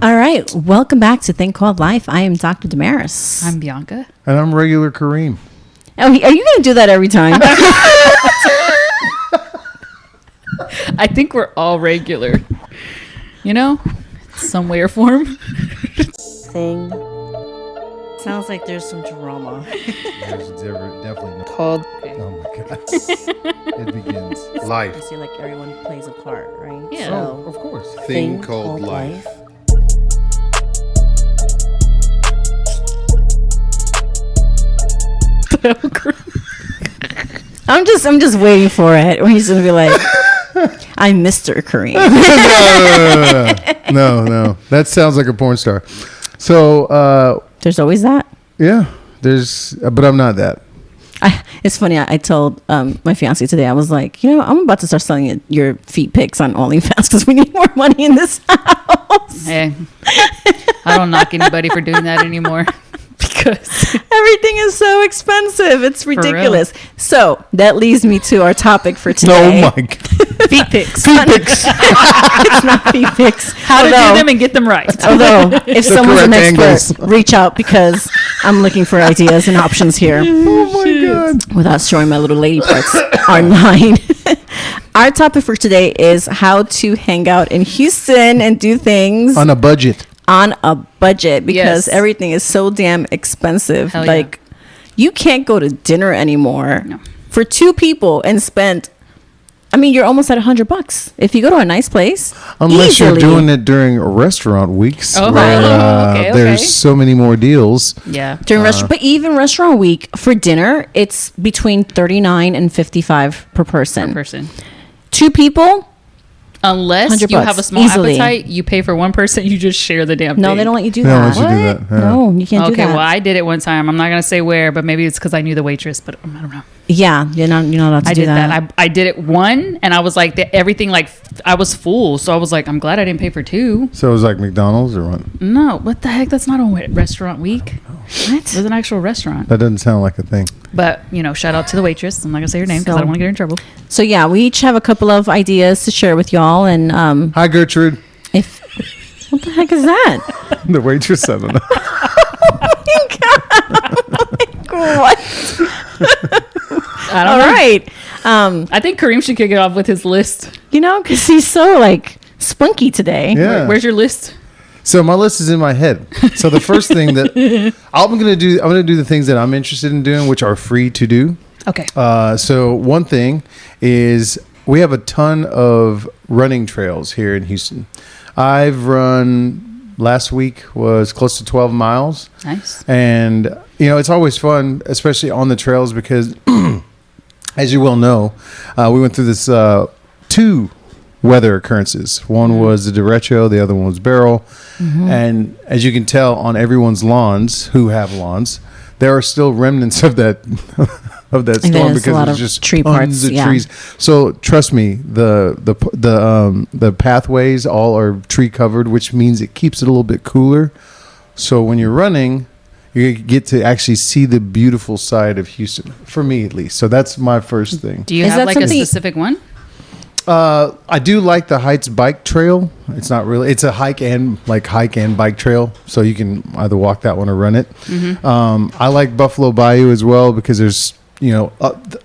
All right. Welcome back to Thing Called Life. I am Dr. Damaris. I'm Bianca. And I'm regular Kareem. Oh, are you going to do that every time? I think we're all regular. You know? Some way or form. Thing. Sounds like there's some drama. There's definitely no. Called. Oh my God. It begins. Life. I see like everyone plays a part, right? Yeah. So, Of course. Thing called life. I'm just waiting for it when he's gonna be like, I'm Mr. Kareem. No. That sounds like a porn star. So, There's always that. yeah, but I'm not that. It's funny. I told my fiance today. I was like, I'm about to start selling your feet pics on OnlyFans because we need more money in this house. Hey, I don't knock anybody for doing that anymore because Everything is so expensive. It's ridiculous. So that leads me to our topic for today. Oh my God. feet pics. It's not feet pics. How to do them and get them right. Although, if someone's an correct expert, angles. reach out because I'm looking for ideas and options here. Oh my God. Without showing my little lady parts online. Our topic for today is how to hang out in Houston and do things On a budget. on a budget because Yes. everything is so damn expensive. Hell like, you can't go to dinner anymore No. for two people and spend. I mean, you're almost at $100 if you go to a nice place. Unless easily. you're doing it during restaurant weeks Oh, where okay. there's so many more deals. Yeah. During restaurant, but even restaurant week for dinner, it's between $39 and $55 per person. Two people. Unless you $100 have a small easily. appetite, you pay for one person, you just share the damn thing. No, they don't let you do They don't that. let you do that. Yeah. No, you can't do Okay, that. well, I did it one time. I'm not going to say where, but maybe it's because I knew the waitress, but I don't know. Yeah, you're not allowed to I do did that. I did it one, and I was like, everything, like, I was full. So I was like, I'm glad I didn't pay for two. So it was like McDonald's or what? No, what the heck? That's not a restaurant week. What? It was an actual restaurant. That doesn't sound like a thing. But, shout out to the waitress. I'm not going to say her name because So- I don't want to get her in trouble. So yeah, we each have a couple of ideas to share with y'all, and Hi, Gertrude. if what the heck is that? The waitress, I don't know. What? I don't All know. right. I think Kareem should kick it off with his list. Because he's so like spunky today. Yeah. Where's your list? So my list is in my head. So the first thing that I'm gonna do the things that I'm interested in doing, which are free to do. Okay. So one thing is we have a ton of running trails here in Houston. I've run last week was close to 12 miles. Nice. And it's always fun, especially on the trails, because as you well know, we went through this two weather occurrences. One was the derecho, the other one was Beryl. And as you can tell on everyone's lawns who have lawns, there are still remnants of that storm there's a because lot there's of just tree tons parts, of yeah. trees. So trust me, the pathways all are tree covered, which means it keeps it a little bit cooler. So when you're running, you get to actually see the beautiful side of Houston, for me at least. So that's my first thing. Do you Is have that like a something- specific one? I do like the Heights bike trail. It's not really, it's a hike and bike trail. So you can either walk that one or run it. I like Buffalo Bayou as well because there's,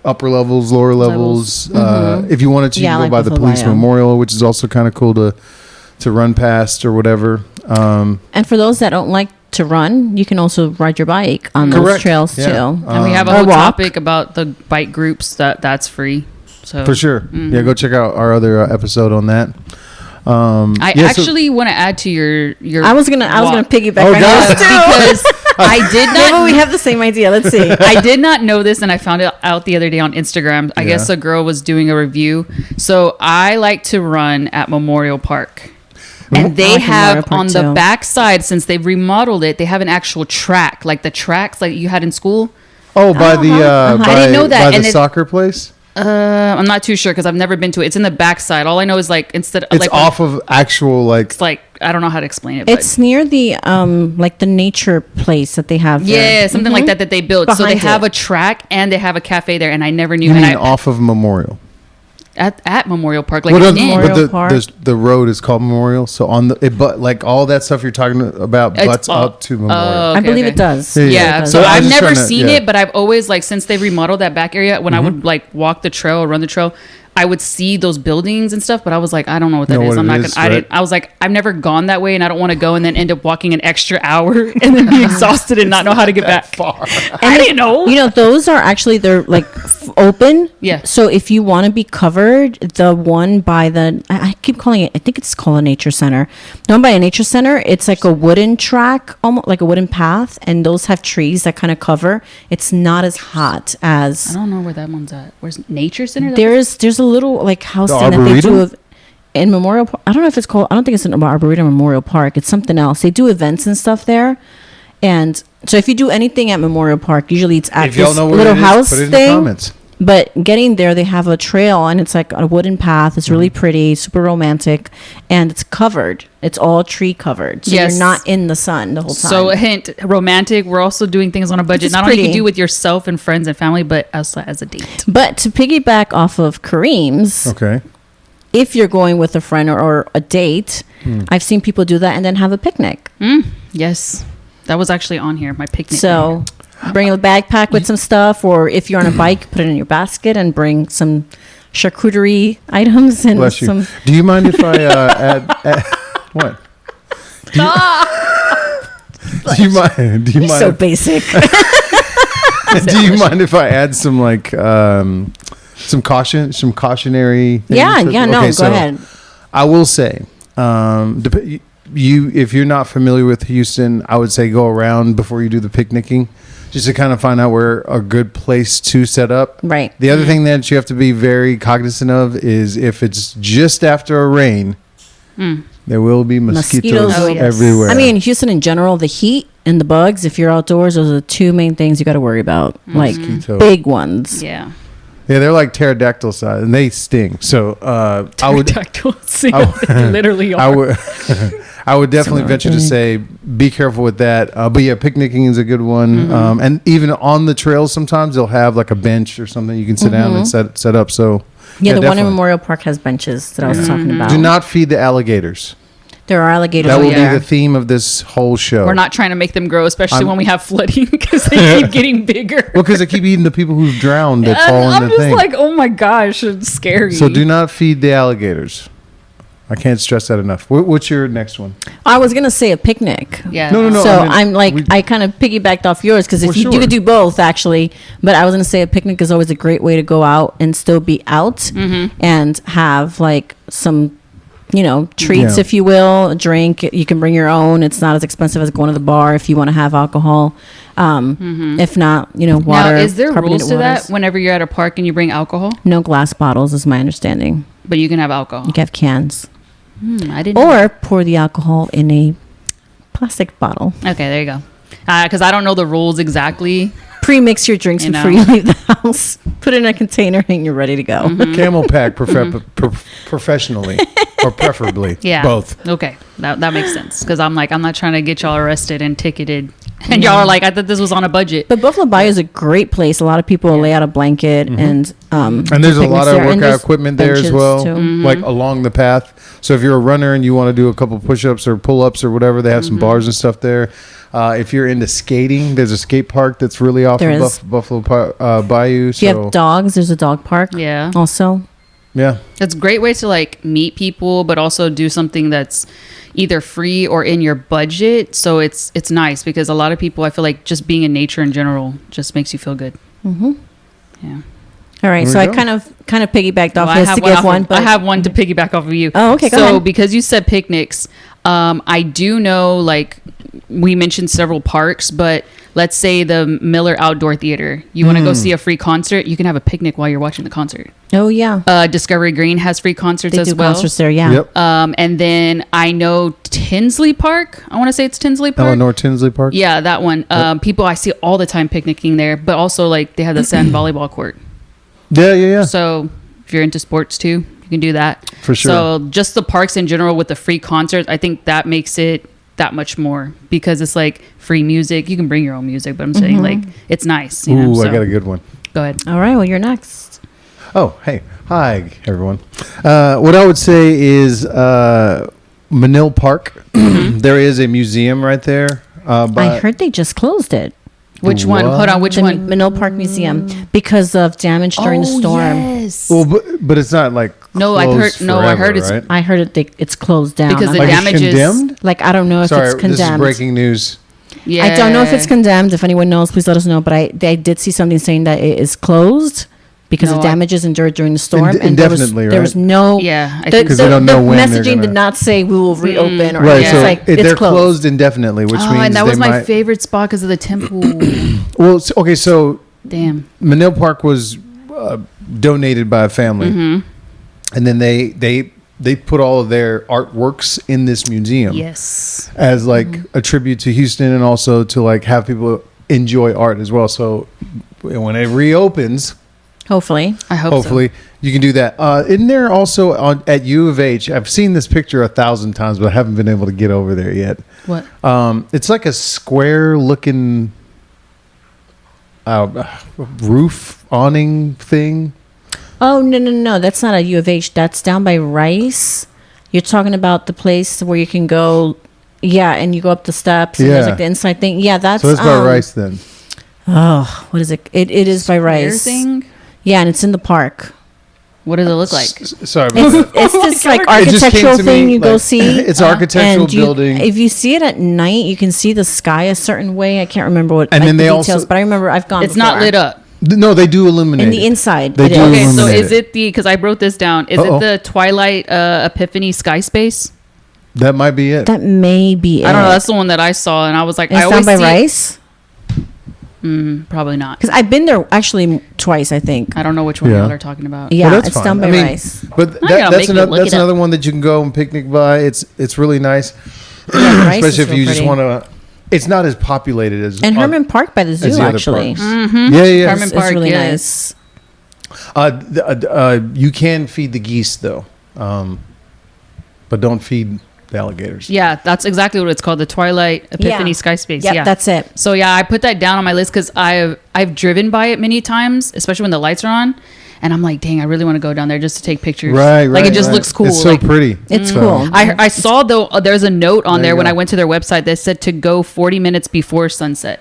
upper levels, lower levels. If you wanted to, Yeah, you I can like go by the Buffalo police Bayou. memorial, which is also kind of cool to run past or whatever. And for those that don't like to run, you can also ride your bike on those Correct. trails Yeah. too. And we have a Or whole walk. topic about the bike groups that's free. So For sure. Yeah, go check out our other episode on that. I yeah, so- actually want to add to your I was gonna walk. piggyback Oh, on God. yours too. because I did Maybe not we have the same idea. Let's see. I did not know this, and I found it out the other day on Instagram. I guess Yeah. a girl was doing a review. So I like to run at Memorial Park. And they like Memorial have Park on the too. back side, since they've remodeled it, they have an actual track, like the tracks like you had in school. Oh, by the I didn't know that, by and the it- soccer place. I'm not too sure because I've never been to it. It's in the back side. All I know is like instead It's like off of actual it's like I don't know how to explain it. It's near the like the nature place that they have. yeah, there. something like that they built. So they Behind have it. a track and they have a cafe there, and I never knew. You And mean off of Memorial? at Memorial Park, like Well, an the- inn. Memorial but Park. the road is called Memorial. So on the but like all that stuff you're talking about It's butts all- up to Memorial. I believe it does. Yeah, Yeah, So so I was I've just never trying to- seen yeah. it, but I've always like since they remodeled that back area. When I would like walk the trail or run the trail, I would see those buildings and stuff. But I was like, I don't know what that Know is. what I'm it not is, gonna. I right? didn't. I was like, I've never gone that way, and I don't want to go and then end up walking an extra hour and then be exhausted and not know how to get back. Far. I didn't know. You know, those are actually they're like open. Yeah. So if you want to be covered, the one by the I keep calling it. I think it's called a nature center. The one by a nature center, it's like a wooden track, almost like a wooden path, and those have trees that kind of cover. It's not as hot I as don't know where that one's at. Where's Nature Center? there's a little like house The thing that they do Arboretum? of, in Memorial Park. I don't know if it's called. I don't think it's an Arboretum Memorial Park. It's something else. They do events and stuff there. And so if you do anything at Memorial Park, usually it's at If y'all this know where little it is, house put it in the thing. comments. But getting there, they have a trail and it's like a wooden path. It's really pretty, super romantic, and it's covered. It's all tree covered. So Yes. you're not in the sun the whole time. So a hint, romantic. We're also doing things on a budget. It's Not only pretty. can you do with yourself and friends and family, but also as a date. But to piggyback off of Kareem's, Okay. if you're going with a friend or a date, I've seen people do that and then have a picnic. Yes, that was actually on here. My picnic. So bring a backpack with some stuff, or if you're on a bike, put it in your basket and bring some charcuterie items and Bless you. some. Do you mind if I add what? Do you mind? Do you mind? So basic. Do you mind if I add some like some cautionary? Things? Yeah, no, Okay, go ahead. I will say, if you're not familiar with Houston, I would say go around before you do the picnicking, just to kind of find out where a good place to set up. Right. The other thing that you have to be very cognizant of is if it's just after a rain, there will be mosquitoes Mosquitoes will- everywhere. I mean, Houston in general, the heat and the bugs, if you're outdoors, those are the two main things you got to worry about. Like Mosquito. big ones. Yeah. Yeah, they're like pterodactyl size, and they sting. So I would, They literally are. I would, I would definitely Some venture to other say be careful with that. But yeah, picnicking is a good one. And even on the trails, sometimes they'll have like a bench or something you can sit down and set up. So Yeah, the one in definitely. Memorial Park has benches that I was talking about. Do not feed the alligators. There are alligators That will there. be the theme of this whole show. We're not trying to make them grow, especially when we have flooding because they keep getting bigger. Well, because they keep eating the people who've drowned that fall in I'm the just thing. like, oh my gosh, it's scary. So do not feed the alligators. I can't stress that enough. What's your next one? I was gonna say a picnic. Yeah. No. So I mean, I'm like, we- I kind of piggybacked off yours because if Well, you sure. could do both actually, but I was gonna say a picnic is always a great way to go out and still be out and have like some, treats, Yeah. if you will, a drink. You can bring your own. It's not as expensive as going to the bar if you want to have alcohol. If not, water. Now, is there carbonated rules to waters. that whenever you're at a park and you bring alcohol? No glass bottles is my understanding. But you can have alcohol. You can have cans I didn't know. or pour the alcohol in a plastic bottle. Okay, there you go. Because I don't know the rules exactly. Pre-mix your drinks You before know. you leave the house. Put it in a container and you're ready to go. Camel pack professionally or preferably. Yeah. Both. Okay, that makes sense. Because I'm not trying to get y'all arrested and ticketed. And y'all are like, I thought this was on a budget. But Buffalo Bayou is a great place. A lot of people lay out a blanket and And there's do a lot picnics of there. And workout there's equipment there as benches, well, too. like along the path. So if you're a runner and you want to do a couple push-ups or pull-ups or whatever, they have some bars and stuff there. If you're into skating, there's a skate park that's really off There of is. Buffalo Bayou. If you So have dogs, there's a dog park Yeah. also. yeah, It's a great way to meet people, but also do something that's either free or in your budget. So it's nice because a lot of people, I feel like just being in nature in general just makes you feel good. Yeah. All right, There so we I go. kind of piggybacked off Well, this to give one. I have one to piggyback off of you. Oh, okay, go So ahead. because you said picnics, I do know we mentioned several parks, but let's say the Miller Outdoor Theater. You want to go see a free concert, you can have a picnic while you're watching the concert. Oh yeah, Discovery Green has free concerts they as do well. concerts there. Yeah. Yep. And then I know Tinsley Park. I want to say it's Tinsley Park. Eleanor Tinsley Park. Yeah, that one. People I see all the time picnicking there, but also they have the sand volleyball court. Yeah. So if you're into sports too, you can do that. For sure. So just the parks in general with the free concerts, I think that makes it that much more because it's free music. You can bring your own music, but I'm saying it's nice. You know? Ooh, So I got a good one. go ahead. All right, well you're next. Oh, hey. Hi, everyone. What I would say is Manil Park. There is a museum right there. I heard they just closed it. Which one? What? Hold on. Which The one? Manil Park Museum, because of damage during the storm. Yes. Well, but it's not like No, I heard- closed no, I forever, heard it's- right? I heard it's closed down. Because the Like it's damages. condemned? like I don't know if Sorry, it's condemned. this is breaking news. Yeah. I don't know if it's condemned. If anyone knows, please let us know. But I did see something saying that it is closed because No, of damages endured during the storm. Indefinitely, there was right? no. Yeah, I The, think Because they don't know when they're messaging gonna- did not say we will reopen or Right, anything. so It's like they're it's closed indefinitely, which Oh, means and that they was my might. favorite spot because of the temple. Well, okay, so Damn. Manil Park was donated by a family, and then they put all of their artworks in this museum. Yes. As like a tribute to Houston, and also to like have people enjoy art as well. So when it reopens, Hopefully. I hope hopefully you can do that. Isn't there also at U of H? I've seen this picture 1,000 times, but I haven't been able to get over there yet. so. What? It's like a square looking roof awning thing. Oh no! That's not a U of H. That's down by Rice. You're talking about the place where you can go. Yeah, and you go up the steps. And there's Yeah. like the inside thing. Yeah, that's. So that's by Rice then. Oh, what is it? It is by Rice. Thing? Yeah, and it's in the park. What does it look like? Sorry about that. It's this like It just came architectural to me, thing you go like, see. it's architectural And building. If you see it at night, you can see the sky a certain way. I can't remember what And like, then the they details, also- but I remember I've gone. It's not before. lit up. No, they do illuminate in the it. inside. They it do is. Okay, so illuminate is it because I wrote this down? Is Uh-oh. it the Twilight Epiphany Sky Space? That might be it. That may be. I don't know. it. That's the one that I saw, and I was like, It's I down always by see Rice. Probably not. Because I've been there actually twice. I think. I don't know which one Yeah. y'all are talking about. Yeah, Well, that's it's fine. down by I mean, Rice. But I gotta that's make it another look that's it up. another one that you can go and picnic by. It's really nice, Yeah, Rice especially is if real you just pretty. want to. It's not as populated as And Herman Park by the as zoo the other actually. parks. Yeah. Herman It's Park, really yes. nice. You can feed the geese though, but don't feed the alligators. Yeah, that's exactly what it's called. The Twilight Epiphany Yeah. Sky Space. Yep, yeah, that's it. So yeah, I put that down on my list because I've driven by it many times, especially when the lights are on, and I'm like, dang, I really want to go down there just to take pictures. Right. Like it just right. looks cool. It's so like, pretty. It's So- cool. I saw though there's a note on There there you when go. I went to their website that said to go 40 minutes before sunset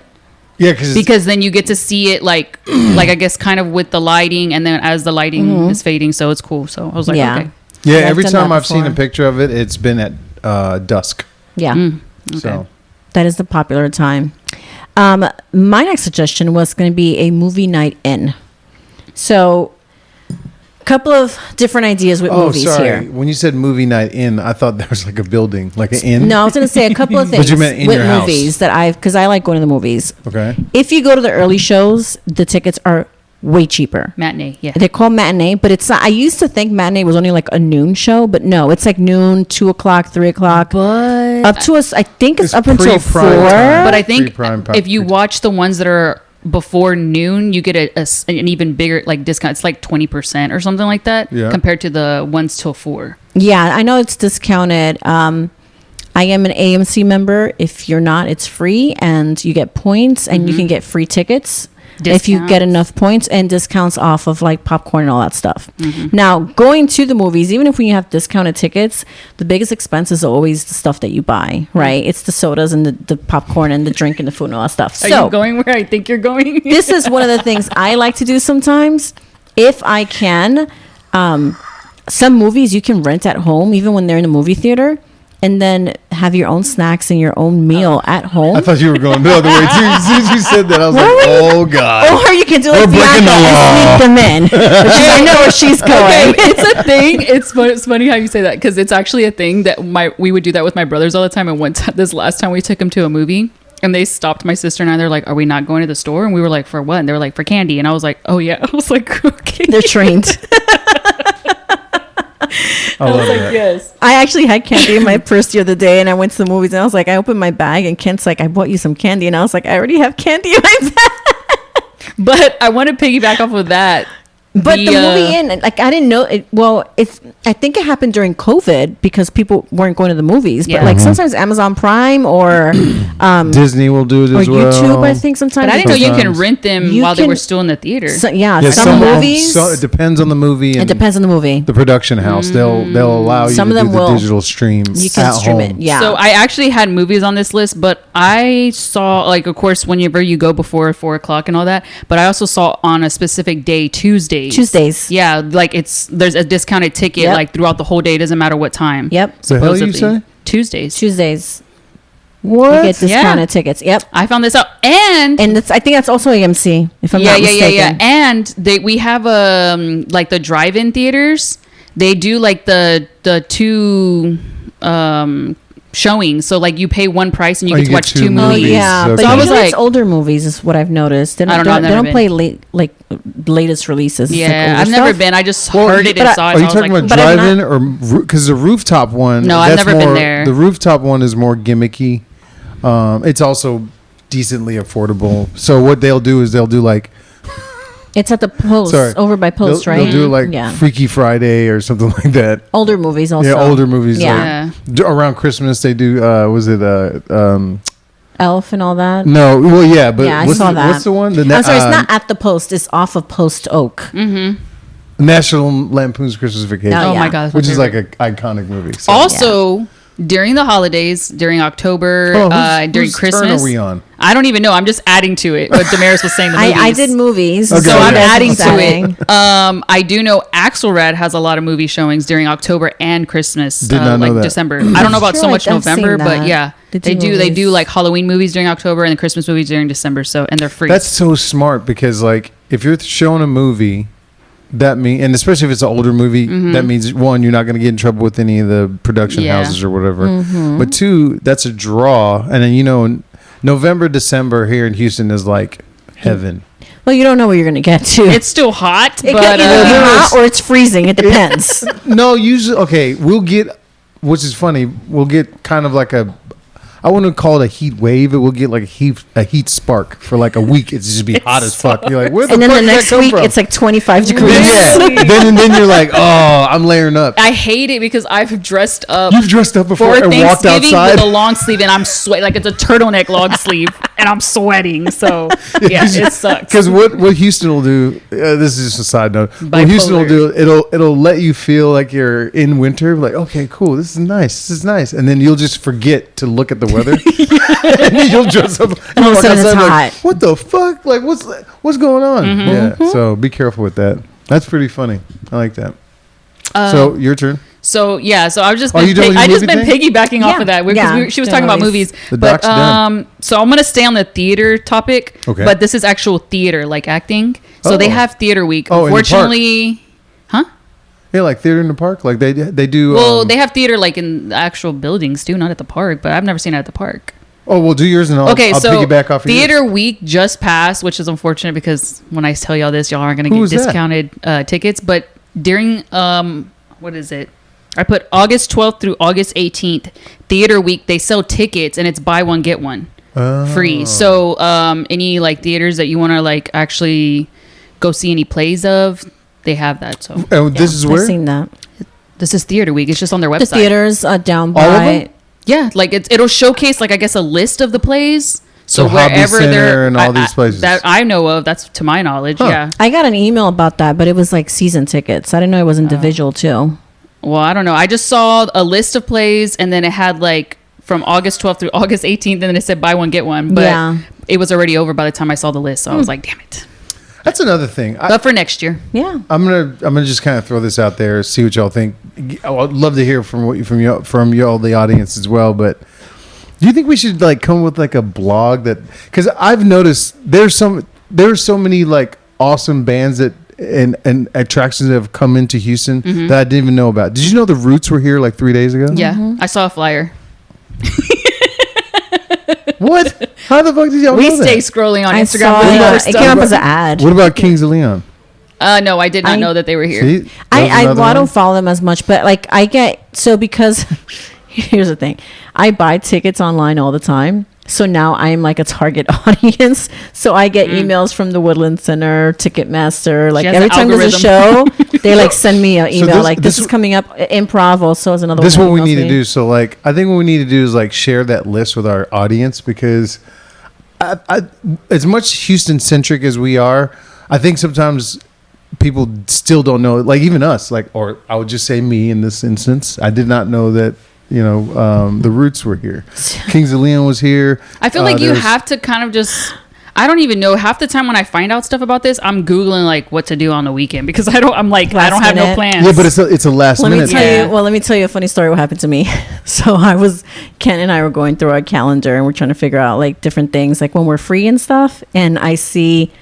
Yeah, because then you get to see it like I guess kind of with the lighting and then as the lighting is fading, so it's cool. So I was like, Yeah. okay. yeah. Yeah, I've Every done time that I've seen a before. picture of it, it's been at dusk. Yeah, So that is the popular time. My next suggestion was going to be a movie night in. So, a couple of different ideas with movies here. When you said movie night in, I thought there was like a building, like an inn. No, I was going to say a couple of things you meant in with your house. movies that because I like going to the movies. Okay. If you go to the early shows, the tickets are way cheaper. Matinee, yeah. They're called matinee, but it's not. I used to think matinee was only like a noon show, but no, it's like noon, 2 o'clock, 3 o'clock, But up to us. I think it's up until 4. pre-prime time. But I think Pre-prime, if you pre- watch the ones that are before noon, you get an even bigger like discount. It's like 20% or something like that Yeah. compared to the ones till 4. Yeah, I know it's discounted. I am an AMC member. If you're not, it's free, and you get points, and you can get free tickets. If you get Discounts. enough points and discounts off of like popcorn and all that stuff. Now, going to the movies, even if we have discounted tickets, the biggest expense is always the stuff that you buy, right? It's the sodas and the popcorn and the drink and the food and all that stuff. Are you going where I think you're going? This is one of the things I like to do sometimes. If I can, some movies you can rent at home, even when they're in the movie theater, and then have your own snacks and your own meal at home. I thought you were going the other way too. As soon as you said that, I was like, "Oh God!" Or you can do like We're breaking Bianca the law. and sneak them in. Which is, I know where she's going. It's a thing. It's funny how you say that because it's actually a thing that we would do that with my brothers all the time. And this last time we took them to a movie and they stopped my sister and I. They're like, "Are we not going to the store?" And we were like, "For what?" And they were like, "For candy." And I was like, "Oh yeah." I was like, "Okay." They're trained. I I love was like, that. "Yes." I actually had candy in my purse the other day, and I went to the movies, and I was like, I opened my bag, and Kent's like, I bought you some candy, and I was like, I already have candy in my bag. But I want to piggyback off of that. But the movie like I didn't know it. Well, I think it happened during COVID because people weren't going to the movies. But Yeah. like sometimes Amazon Prime or Disney will do it or as well. YouTube, I think sometimes. But I didn't know you can Sometimes. rent them You while they can- were still in the theater. So, Yeah, some movies. it depends on the movie. And It depends on the movie. the production house. They'll allow you Some to of do them the will. digital stream. You can at stream home. it. Yeah. So I actually had movies on this list, but I saw, like, of course, whenever you go before 4:00 and all that, but I also saw on a specific day, Tuesdays. Yeah, like there's a discounted ticket Yep. like throughout the whole day. It doesn't matter what time. Yep. The hell you supposedly. say? Tuesdays. What? You get discounted tickets. Yep. I found this out, and I think that's also AMC, if I'm not mistaken. And we have like the drive-in theaters. They do like the two showings. So like you pay one price and you Oh, get you to get watch two two Oh movies. movies. yeah, Okay. but So I was usually like- it's older movies is what I've noticed. They don't, I don't know, I've they never don't been. play like latest releases. It's like Yeah, older I've never stuff. been. I just Well, heard it but and I- saw it. Are so you I was talking like, about But I'm drive-in or because the rooftop one? No, I've that's never been more- there. The rooftop one is more gimmicky. It's also decently affordable. So what they'll do is they'll do like It's at the Post, Sorry. over by Post, they'll, right? they'll do like yeah. Freaky Friday or something like that. Older movies also. Yeah, older movies. Yeah. Like, around Christmas they do. Was it Elf and all that. No, well, yeah, but Yeah, I what's saw the, that. What's the one? The I'm sorry, it's not at the Post. It's off of Post Oak. National Lampoon's Christmas Vacation, Oh, oh yeah. my god, that's my which is favorite. like an iconic movie. So. Also, during the holidays, during October, during whose Christmas. turn are we on? I don't even know. I'm just adding to it. What Damaris was saying. The movies. I did movies. Okay. So Yeah. I'm That's adding exciting. to it. I do know Axelrad has a lot of movie showings during October and Christmas. Did not know like that. December. I don't know about Sure, so much I've seen November, but that. yeah, They they do do. They do movies. like Halloween movies during October and the Christmas movies during December. So and they're free. That's so smart because like if you're showing a movie, that mean and especially if it's an older movie, that means one, you're not going to get in trouble with any of the production Yeah. houses or whatever. But two, that's a draw, and then November, December here in Houston is like heaven. Well, you don't know where you're going to get to. it's still hot, it but can either be there hot is- or it's freezing. It depends. No, usually okay. We'll get, which is funny. We'll get kind of like I wouldn't call it a heat wave. It will get like a heat spark for like a week. It's just be hot as fuck. You're like, where the And then fuck the did that next come week, from? it's like 25 degrees. yeah. then you're like, oh, I'm layering up. I hate it because I've dressed up. You've dressed up before for and walked Thanksgiving outside. with a long sleeve, and I'm sweating like it's a turtleneck long sleeve, and I'm sweating. So yeah, it sucks. Because what Houston will do, this is just a side note. What Houston will do, it'll let you feel like you're in winter. Like, okay, cool, this is nice, and then you'll just forget to look at the weather, and then you'll dress up. And all of a walk sudden it's outside hot. like, what the fuck? Like, what's going on? Yeah. So be careful with that. That's pretty funny. I like that. So your turn. So yeah, so I've just Are been you done with your I just movie been piggybacking off Yeah. of that because Yeah. she was Doing talking about movies. movies. The But doc's done. so I'm gonna stay on the theater topic. Okay. But this is actual theater, like acting. So they Oh. have theater week. Oh, in the park. Unfortunately, huh? Yeah, like theater in the park. Like they do. Well, they have theater like in the actual buildings too, not at the park. But I've never seen it at the park. Oh, well, do yours and I'll So piggyback off of theater yours. week just passed, which is unfortunate because when I tell y'all this, y'all aren't gonna Who get was that? discounted tickets. But during what is it? I put August 12th through August 18th theater week. They sell tickets and it's buy one get one free. So any like theaters that you want to like actually go see any plays of, they have that. So And this is where? I've seen that. this is theater week. It's just on their website. The theaters down All of by. them? Yeah, like it'll showcase like I guess a list of the plays. So Hobby wherever Center they're and all these places. that I know of, that's to my knowledge. Huh. Yeah. I got an email about that, but it was like season tickets. I didn't know it was individual too. Well, I don't know. I just saw a list of plays, and then it had like from August 12th through August 18th, and then it said buy one get one. But Yeah. it was already over by the time I saw the list, so I was like, damn it. That's another thing. But for next year, Yeah. I'm gonna just kind of throw this out there, see what y'all think. I'd love to hear from y'all, the audience as well. But do you think we should like come with like a blog that? Because I've noticed there's so many like awesome bands that and attractions that have come into Houston that I didn't even know about. Did you know the Roots were here like 3 days ago? yeah, I saw a flyer. What? How the fuck did y'all We know stay that? scrolling on I Instagram. saw looking for it. It stuff. came up as an ad. What about Kings of Leon? No, I did not I- know that they were here. See? That was I another don't one. follow them as much, but like I get so because here's the thing, I buy tickets online all the time. So now I'm like a target audience. So I get emails from the Woodland Center, Ticketmaster. Like She has every an time there's a show, algorithm. they like send me an email. this- This this- is coming up. Improv also is another This is one. what we that need to emails do. me. So, like, I think what we need to do is like share that list with our audience because, as much Houston centric as we are, I think sometimes people still don't know. Like even us, like, or I would just say me in this instance, I did not know that the Roots were here. Kings of Leon was here. I feel like you there's- have to kind of just. I don't even know. Half the time when I find out stuff about this, I'm googling like what to do on the weekend because I don't have no minute. plans. Yeah, but it's a last Let me minute. tell Yeah. you. Well, let me tell you a funny story. What happened to me? So Ken and I were going through our calendar and we're trying to figure out like different things, like when we're free and stuff. And I see,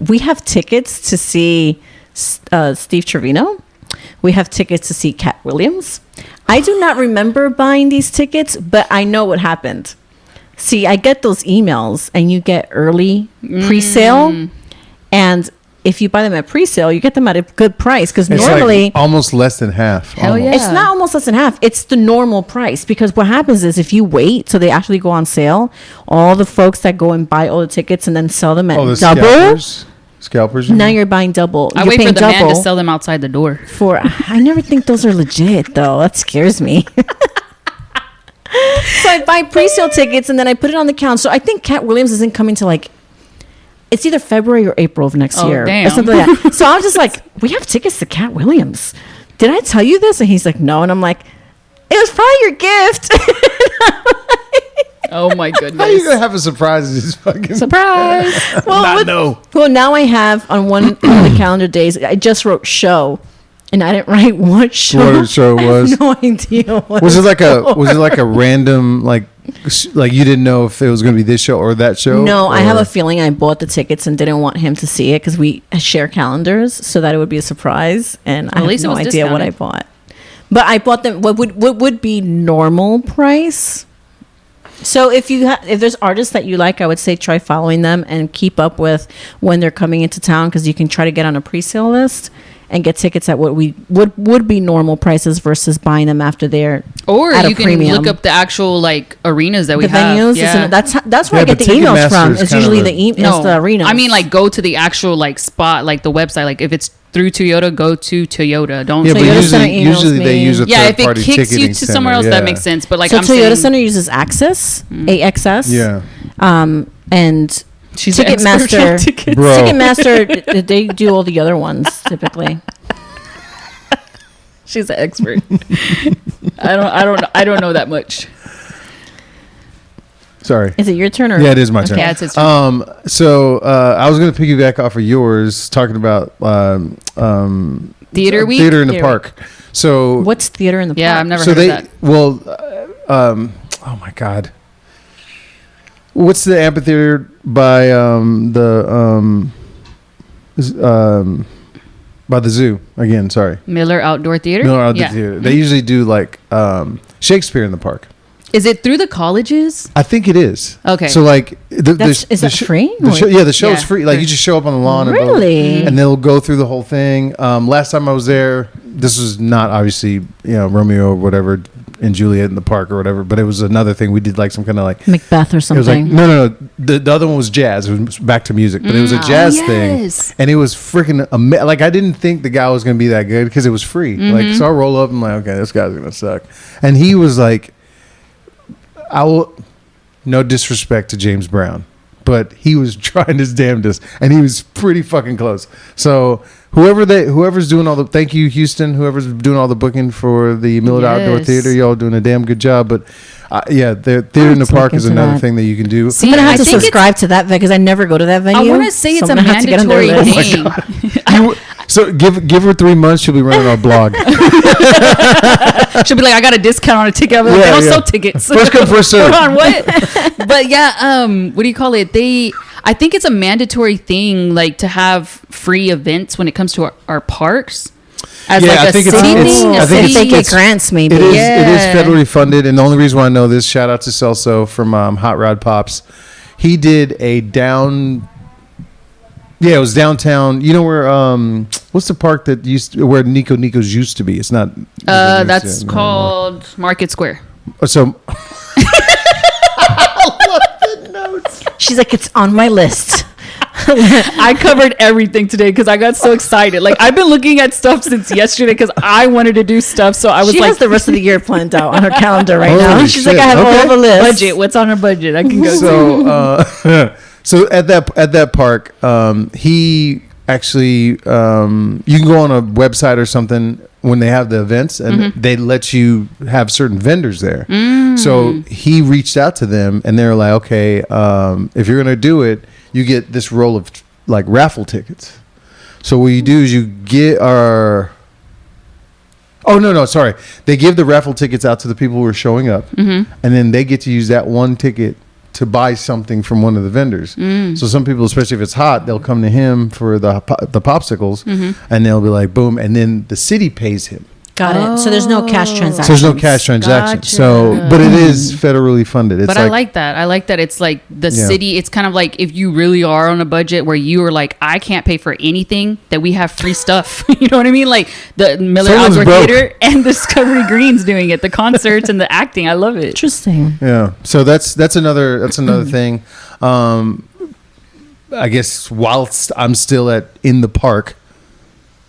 we have tickets to see Steve Trevino. We have tickets to see Cat Williams. I do not remember buying these tickets, but I know what happened. See, I get those emails and you get early pre-sale. And if you buy them at pre-sale, you get them at a good price because It's normally like almost less than half. Hell almost. yeah. it's not almost less than half. It's the normal price because what happens is if you wait till they actually go on sale, all the folks that go and buy all the tickets and then sell them at Oh, the double. scalpers. Now you're buying double. I You're wait for paying the man to double sell them outside the door. for. I never think those are legit though. That scares me. So I buy pre-sale tickets and then I put it on the count. So I think Cat Williams isn't coming to like. It's either February or April of next Oh, year. damn. Or something like that. So I was just like, we have tickets to Cat Williams. Did I tell you this? And he's like, no. And I'm like, it was probably your gift. Oh my How you gonna goodness! have a surprise? This fucking Surprise! no. Well, now I have on one of the calendar days, I just wrote show. And I didn't write what show. What show it I was? have no idea what Was it like for. a random like you didn't know if it was going to be this show or that show? No, I have Or- a feeling I bought the tickets and didn't want him to see it because we share calendars so that it would be a surprise. And I At least have it no was idea what I discounted. bought. But I bought them. What would be normal price? So if there's artists that you like, I would say try following them and keep up with when they're coming into town because you can try to get on a pre-sale list and get tickets at what we would be normal prices versus buying them after they're Or at a you can premium. look up the actual like arenas that we the have. venues. Yeah. That's where Yeah, I get but the emails Ticketmaster from. is It's kind of usually a- the arena. I mean, like go to the actual like spot, like the website. Like if it's through Toyota, go to Toyota. Don't. Yeah, but Toyota Center usually emails they me. use a Yeah, if it third-party kicks you ticketing to somewhere center, else, that yeah. makes sense. But like so I'm Toyota saying, Center uses Access, AXS. Yeah, And she's an expert Ticketmaster. at tickets. bro. Ticketmaster, they do all the other ones typically. She's an expert. I don't know that much. Sorry. Is it your turn or? Yeah, it is my turn. Yeah, it's his turn. So I was going to piggyback off of yours, talking about Theater week. theater in the Theater park. So What's theater in the Yeah, park? I've never so heard they of that. well, oh my god, what's the amphitheater by by the zoo again? Sorry, Miller Outdoor Theater. Miller Outdoor Yeah. Theater. They usually do like Shakespeare in the park. Is it through the colleges? I think it is. Okay. So like Is that free? The show is Yeah, free. Like free. you just show up on the lawn Really? and they'll go through the whole thing. Last time I was there, this was not obviously Romeo or whatever and Juliet in the park or whatever, but it was another thing. We did like some kind of like Macbeth or it was like something. no. The other one was jazz. It was back to music, but it was a jazz yes. thing, and it was freaking like I didn't think the guy was gonna be that good because it was free. Like so, I roll up and I'm like, okay, this guy's gonna suck, and he was like, I will, no disrespect to James Brown, but he was trying his damnedest, and he was pretty fucking close. So whoever's doing all the, thank you Houston, whoever's doing all the booking for the Miller Outdoor Yes. Theater, y'all doing a damn good job. But yeah, the theater in the have to park look is into another that. thing that you can do. See, I'm gonna have I to think subscribe to that because I never go to that venue. I want to say it's so a I'm gonna have to get on their mandatory list. thing. So give her 3 months, she'll be running our blog. She'll be like, I got a discount on a ticket. I'm like, Yeah, they don't yeah. sell tickets. First come, first serve. Hold on, what? But yeah, what do you call it? I think it's a mandatory thing, like to have free events when it comes to our parks. As Yeah, like I a think city it's- thing. I a think If they city- get grants, maybe. It is Yeah. federally funded, and the only reason why I know this, shout out to Celso from Hot Rod Pops. He did a it was downtown. You know where what's the park that where Nico's used to be? It's not. That's called Market Square. So She's like, it's on my list. I covered everything today because I got so excited. Like, I've been looking at stuff since yesterday because I wanted to do stuff. So I was She like, has the rest of the year planned out on her calendar right now. Holy She's shit. like, I have Okay. all the list. budget. What's on her budget? I can go. So so at that park, he actually you can go on a website or something when they have the events, and they let you have certain vendors there. So he reached out to them, and they're like, okay, if you're gonna do it, you get this roll of like raffle tickets. So what you do is you get our. Oh no, sorry. They give the raffle tickets out to the people who are showing up, and then they get to use that one ticket to buy something from one of the vendors. So some people, especially if it's hot, they'll come to him for the popsicles, and they'll be like, boom, and then the city pays him. Got it. So there's no cash transaction. So there's no cash transaction. Gotcha. So, but it is federally funded. It's But I like that. I like that it's like the city. It's kind of like if you really are on a budget where you are like, I can't pay for anything, that we have free stuff. You know what I mean? Like the Miller Someone's Outdoor broke. Theater and Discovery Green's doing it. The concerts and the acting. I love it. Interesting. Yeah. So that's another thing. I guess whilst I'm still in the park,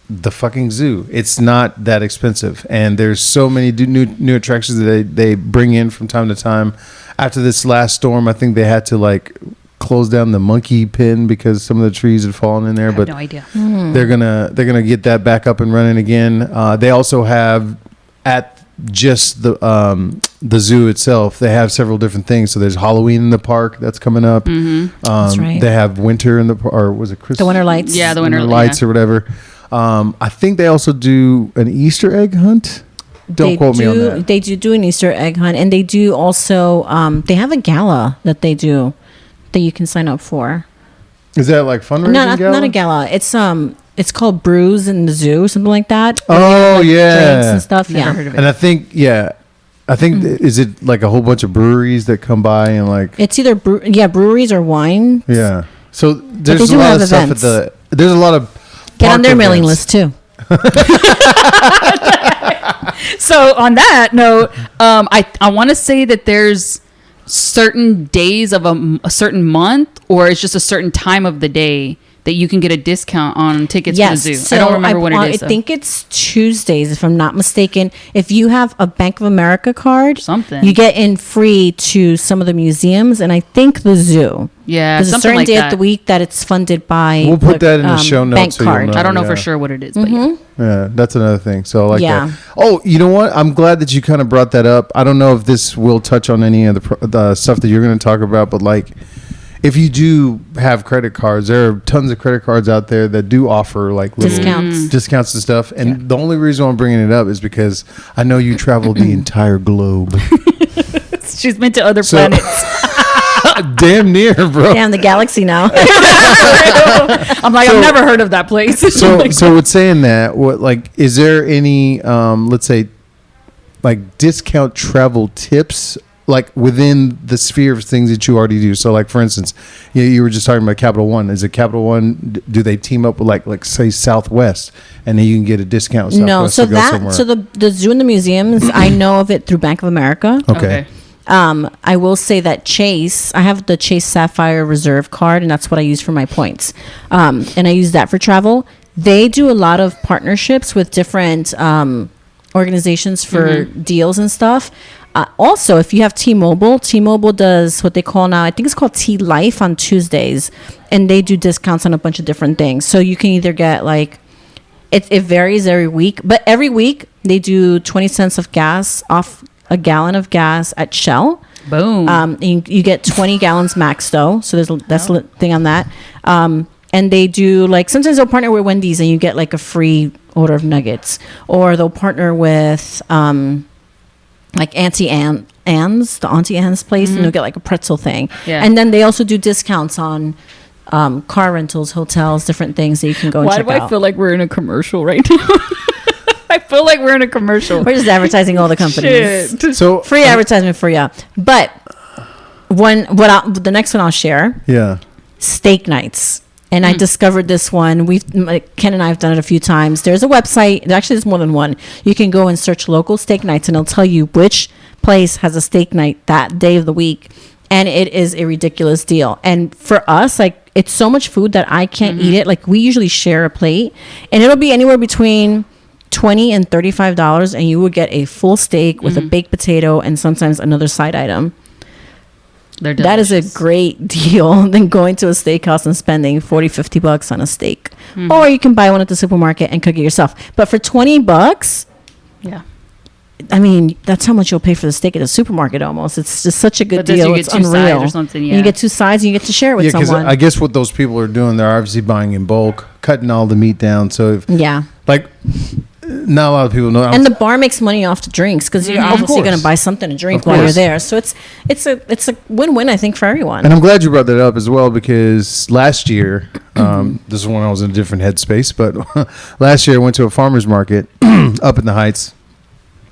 the fucking zoo, it's not that expensive, and there's so many new attractions that they bring in from time to time. After this last storm, I think they had to like close down the monkey pen because some of the trees had fallen in there. I have But no idea. they're gonna get that back up and running again. They also have at just the zoo itself, they have several different things. So there's Halloween in the park that's coming up. That's right. They have winter in the or was it Christmas? The winter lights. Yeah, the winter lights or whatever. I think they also do an Easter egg hunt. Don't quote me on that. They do an Easter egg hunt, and they do also. They have a gala that they do that you can sign up for. Is that like fundraising? No, not gala? a gala. It's called Brews in the Zoo, something like that. Oh Drinks yeah. and stuff. Never Yeah. heard of it. And I think is it like a whole bunch of breweries that come by and like It's either breweries or wine. yeah. So there's they a do lot have of stuff events. there's a lot of Get on park their mailing events. list too. So on that note, I want to say that there's certain days of a certain month, or it's just a certain time of the day that you can get a discount on tickets for the zoo. So I don't remember when it is. I think it's Tuesdays, if I'm not mistaken. If you have a Bank of America card, Something. you get in free to some of the museums, and I think the zoo. Yeah, There's a something certain like day that. of the week that it's funded by. We'll put that in the show notes Bank so you'll card. know. I don't know Yeah. for sure what it is, but yeah. Yeah, that's another thing. So I like Yeah. that. Oh, you know what? I'm glad that you kind of brought that up. I don't know if this will touch on any of the stuff that you're going to talk about, but like if you do have credit cards, there are tons of credit cards out there that do offer like little discounts and stuff. And the only reason I'm bringing it up is because I know you traveled the entire globe. She's been to other So- planets. Damn near, bro. Damn, the galaxy now. I'm like, So- I've never heard of that place. So with saying that, what like is there any let's say like discount travel tips like within the sphere of things that you already do? So like for instance, you were just talking about Capital One. Is it Capital One? Do they team up with like say Southwest, and then you can get a discount? With No, Southwest so to go somewhere? so the zoo and the museums, I know of it through Bank of America. Okay. I will say that Chase, I have the Chase Sapphire Reserve card, and that's what I use for my points. And I use that for travel. They do a lot of partnerships with different organizations for deals and stuff. Also, if you have T-Mobile does what they call now, I think it's called T-Life on Tuesdays, and they do discounts on a bunch of different things. So you can either get like, it varies every week, but every week they do 20 cents of gas off a gallon of gas at Shell. Boom. And you get 20 gallons max though. So that's the thing on that. And they do like, sometimes they'll partner with Wendy's and you get like a free order of nuggets, or they'll partner with, like Auntie Anne's, the Auntie Anne's place, and you'll get like a pretzel thing. Yeah. And then they also do discounts on car rentals, hotels, different things that you can go and Why check do I out. feel like we're in a commercial right now? I feel like we're in a commercial. We're just advertising all the companies. Shit. So Free advertisement for you. But the next one I'll share, yeah. steak nights. And I discovered this one. Ken and I have done it a few times. There's a website. Actually, there's more than one. You can go and search local steak nights, and it'll tell you which place has a steak night that day of the week. and it is a ridiculous deal. And for us, like, it's so much food that I can't eat it. Like, we usually share a plate, and it'll be anywhere between $20 and $35, and you will get a full steak with a baked potato and sometimes another side item. That is a great deal than going to a steakhouse and spending $40-$50 on a steak. Or you can buy one at the supermarket and cook it yourself. But for $20, Yeah. I mean, that's how much you'll pay for the steak at the supermarket almost. It's just such a good deal. You get It's two sides unreal. or something, And yeah. you get two sides and you get to share it with Yeah, because someone. I guess what those people are doing, they're obviously buying in bulk, cutting all the meat down. So, if, Yeah. like, not a lot of people know. And the bar makes money off the drinks because you're obviously course. going to buy something to drink Of while you're course. there. So it's a win-win, I think, for everyone. And I'm glad you brought that up as well, because last year, this is when I was in a different headspace, but last year I went to a farmer's market up in the Heights.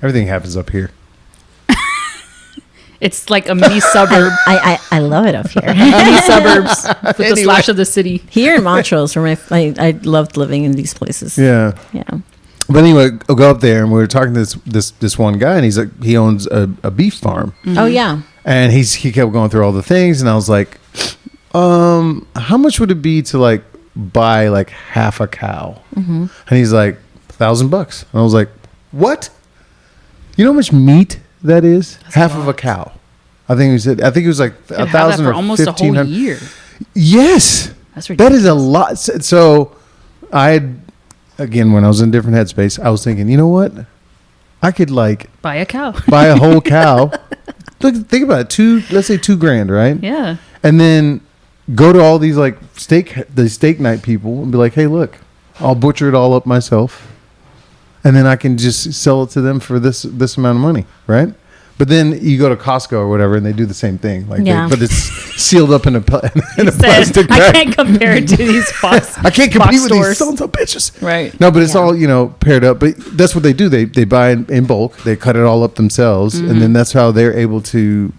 Everything happens up here. It's like a mini suburb. I love it up here. Mini suburbs with the slash of the city. Here in Montrose, where I loved living in these places. Yeah. Yeah. But anyway, I'll go up there and we were talking to this one guy, and he's like, he owns a beef farm. Oh, yeah. And he kept going through all the things, and I was like, how much would it be to like buy like half a cow? And he's like, $1,000. And I was like, what? You know how much meat that is? Half of a cow. I think it was like You have that 1,000 for or almost a whole 1,500. year. Yes. That's That ridiculous. is a lot. So I had, again, when I was in a different headspace, I was thinking, you know what? I could like Buy a cow. buy a whole cow. Look, think about it. Let's say $2,000, right? Yeah. And then go to all these like the steak night people and be like, hey, look, I'll butcher it all up myself, and then I can just sell it to them for this amount of money, right? But then you go to Costco or whatever, and they do the same thing. Like, Yeah. but it's sealed up in a He said, plastic I bag. can't compare it to these box. I can't box compete with stores. these sons of bitches. Right. No, but it's Yeah. all, paired up. But that's what they do. They buy in bulk. They cut it all up themselves. And then that's how they're able to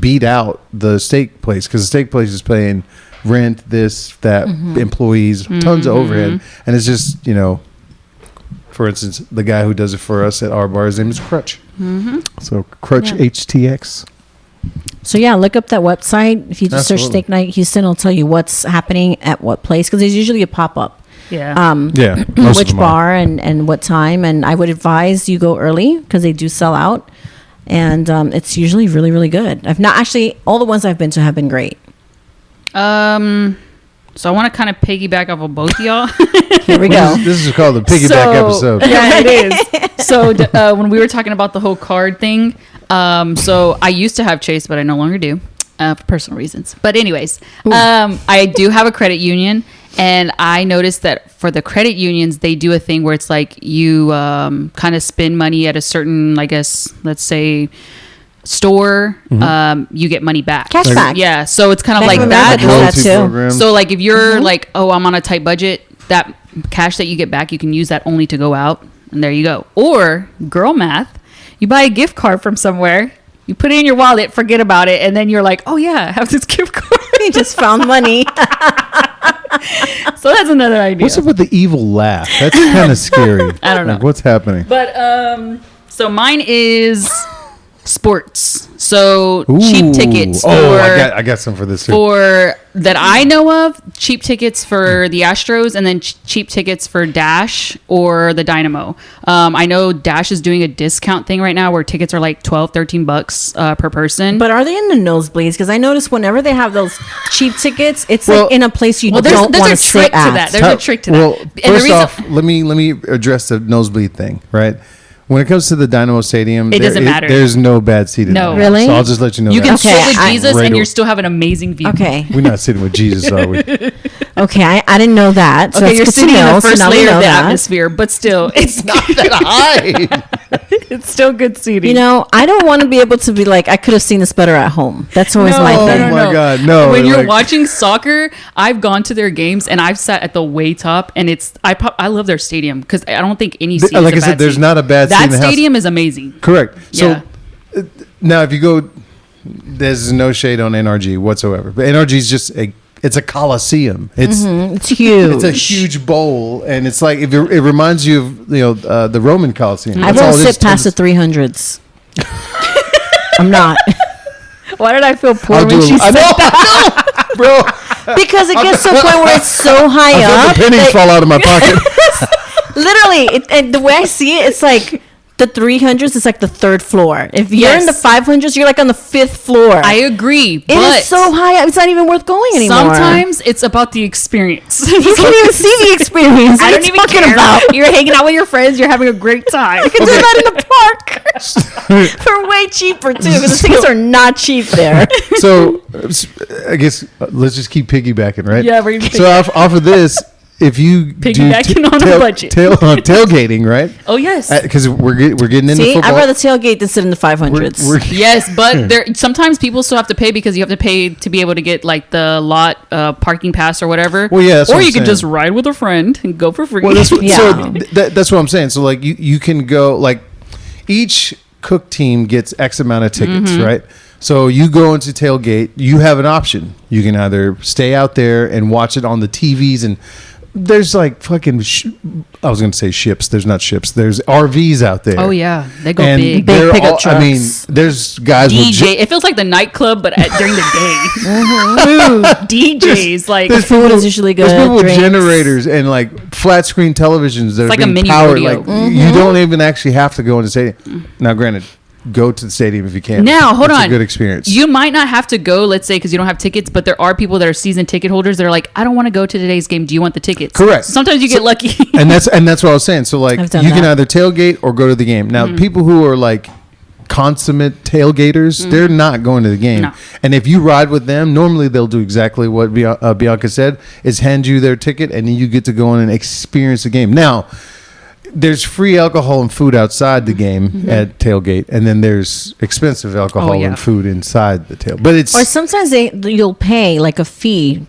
beat out the steak place. Because the steak place is paying rent, this, that, employees, tons of overhead. And it's just, for instance, the guy who does it for us at our bar, his name is Crutch. So Crutch Yeah. HTX. So yeah, look up that website. If you just search Absolutely. Steak Night Houston, it'll tell you what's happening at what place because there's usually a pop-up. Yeah. Yeah. most of Which them are. bar and what time. And I would advise you go early because they do sell out. And it's usually really, really good. I've not actually, all the ones I've been to have been great. So I want to kind of piggyback off of both of y'all. Here we go. This is called the piggyback episode. Yeah, it is. So when we were talking about the whole card thing, so I used to have Chase, but I no longer do for personal reasons. But anyways, I do have a credit union, and I noticed that for the credit unions, they do a thing where it's like you kind of spend money at a certain, I guess, let's say, store, you get money back. Cash back. Yeah, so it's kind of Bank like of that America does helps. that too. Programs. So like if you're like, oh, I'm on a tight budget, that cash that you get back, you can use that only to go out, and there you go. Or girl math, you buy a gift card from somewhere, you put it in your wallet, forget about it, and then you're like, oh yeah, I have this gift card. You just found money. So that's another idea. What's up with the evil laugh? That's kind of scary. I don't know. Like, what's happening? But so mine is sports. So Ooh. cheap tickets for I got some for this too. for that I know of, cheap tickets for the Astros, and then cheap tickets for Dash or the Dynamo. I know Dash is doing a discount thing right now where tickets are like $12-13 per person. But are they in the nosebleeds? Because I notice whenever they have those cheap tickets, it's Well- like in a place you well, don't want to there's a trick sit to at. that. There's a trick to that. Well, And the first reason- off, let me address the nosebleed thing. Right, when it comes to the Dynamo Stadium, It doesn't matter. There's no bad seating. No. there. Really? So I'll just let you know. You that. can Okay, sit with I- Jesus Right and away. you still have an amazing view. Okay. We're not sitting with Jesus, are we? Okay. I didn't know that. So Okay, that's you're good to sitting in know. the So first now we layer know of the that. atmosphere, but still, it's Not that high. it's still good seating. You know, I don't want to be able to be like, I could have seen this better at home. That's always my no, thing. no. my God, no, When you're like- watching soccer, I've gone to their games and I've sat at the way top, and I love their stadium because I don't think any seat Like is a I said, bad there's seat. not a bad seat That in the house. stadium is amazing. Correct. So Yeah. now, if you go, there's no shade on NRG whatsoever. But NRG is just it's a coliseum. It's It's huge. it's a huge bowl, and it's like it reminds you of the Roman Coliseum. I That's all won't it is. sit past the 300s. I'm not. Why did I feel poor I'll when do she it. I said know, that? bro. Because it gets to a point where it's so high I felt up. the pennies that- fall out of my pocket. Literally, and the way I see it, it's like the 300s is like the third floor. If you're in the Yes. 500s, you're like on the fifth floor. I agree, It but is so high up, it's not even worth going anymore. sometimes it's about the experience. You can't even see the experience. I What don't you even talking care. about? You're hanging out with your friends. You're having a great time. You can do that in the park for way cheaper too, because the tickets are not cheap there. So I guess let's just keep piggybacking, right? Yeah, we're gonna So off of this, if you Piggybacking on a budget. tailgating, right? Oh yes. Because we're getting into See, football. I'd rather tailgate than sit in the 500s. We're- Yes, but there sometimes people still have to pay because you have to pay to be able to get like the lot parking pass or whatever. Well, yeah, that's or what I'm you could saying. just ride with a friend and go for free. Well, that's Yeah. so that's what I'm saying. So like you can go like each cook team gets X amount of tickets, Mm-hmm. right? So you go into tailgate, you have an option. You can either stay out there and watch it on the TVs, and there's like fucking I was going to say ships. There's not ships. There's RVs out there. Oh yeah, they go And big. they're Big pickup I mean, trucks. there's guys with DJ. It feels like the nightclub, but during the day. Food, DJs, like there's Food people- is usually There's good, people with drinks. generators and like flat screen televisions that are like a being mini powered. rodeo. Like you don't even actually have to go into the stadium. Now, granted, go to the stadium if you can. Now, hold It's on. a good experience. You might not have to go, let's say, because you don't have tickets, but there are people that are season ticket holders that are like, I don't want to go to today's game. Do you want the tickets? Correct. So sometimes you get lucky. and that's what I was saying. So like I've done you can that. either tailgate or go to the game. Now, people who are like consummate tailgaters, they're not going to the game. No. And if you ride with them, normally they'll do exactly what Bianca said: is hand you their ticket, and then you get to go in and experience the game. Now, there's free alcohol and food outside the game at tailgate, and then there's expensive alcohol yeah. and food inside the tail. But it's Or sometimes you'll pay like a fee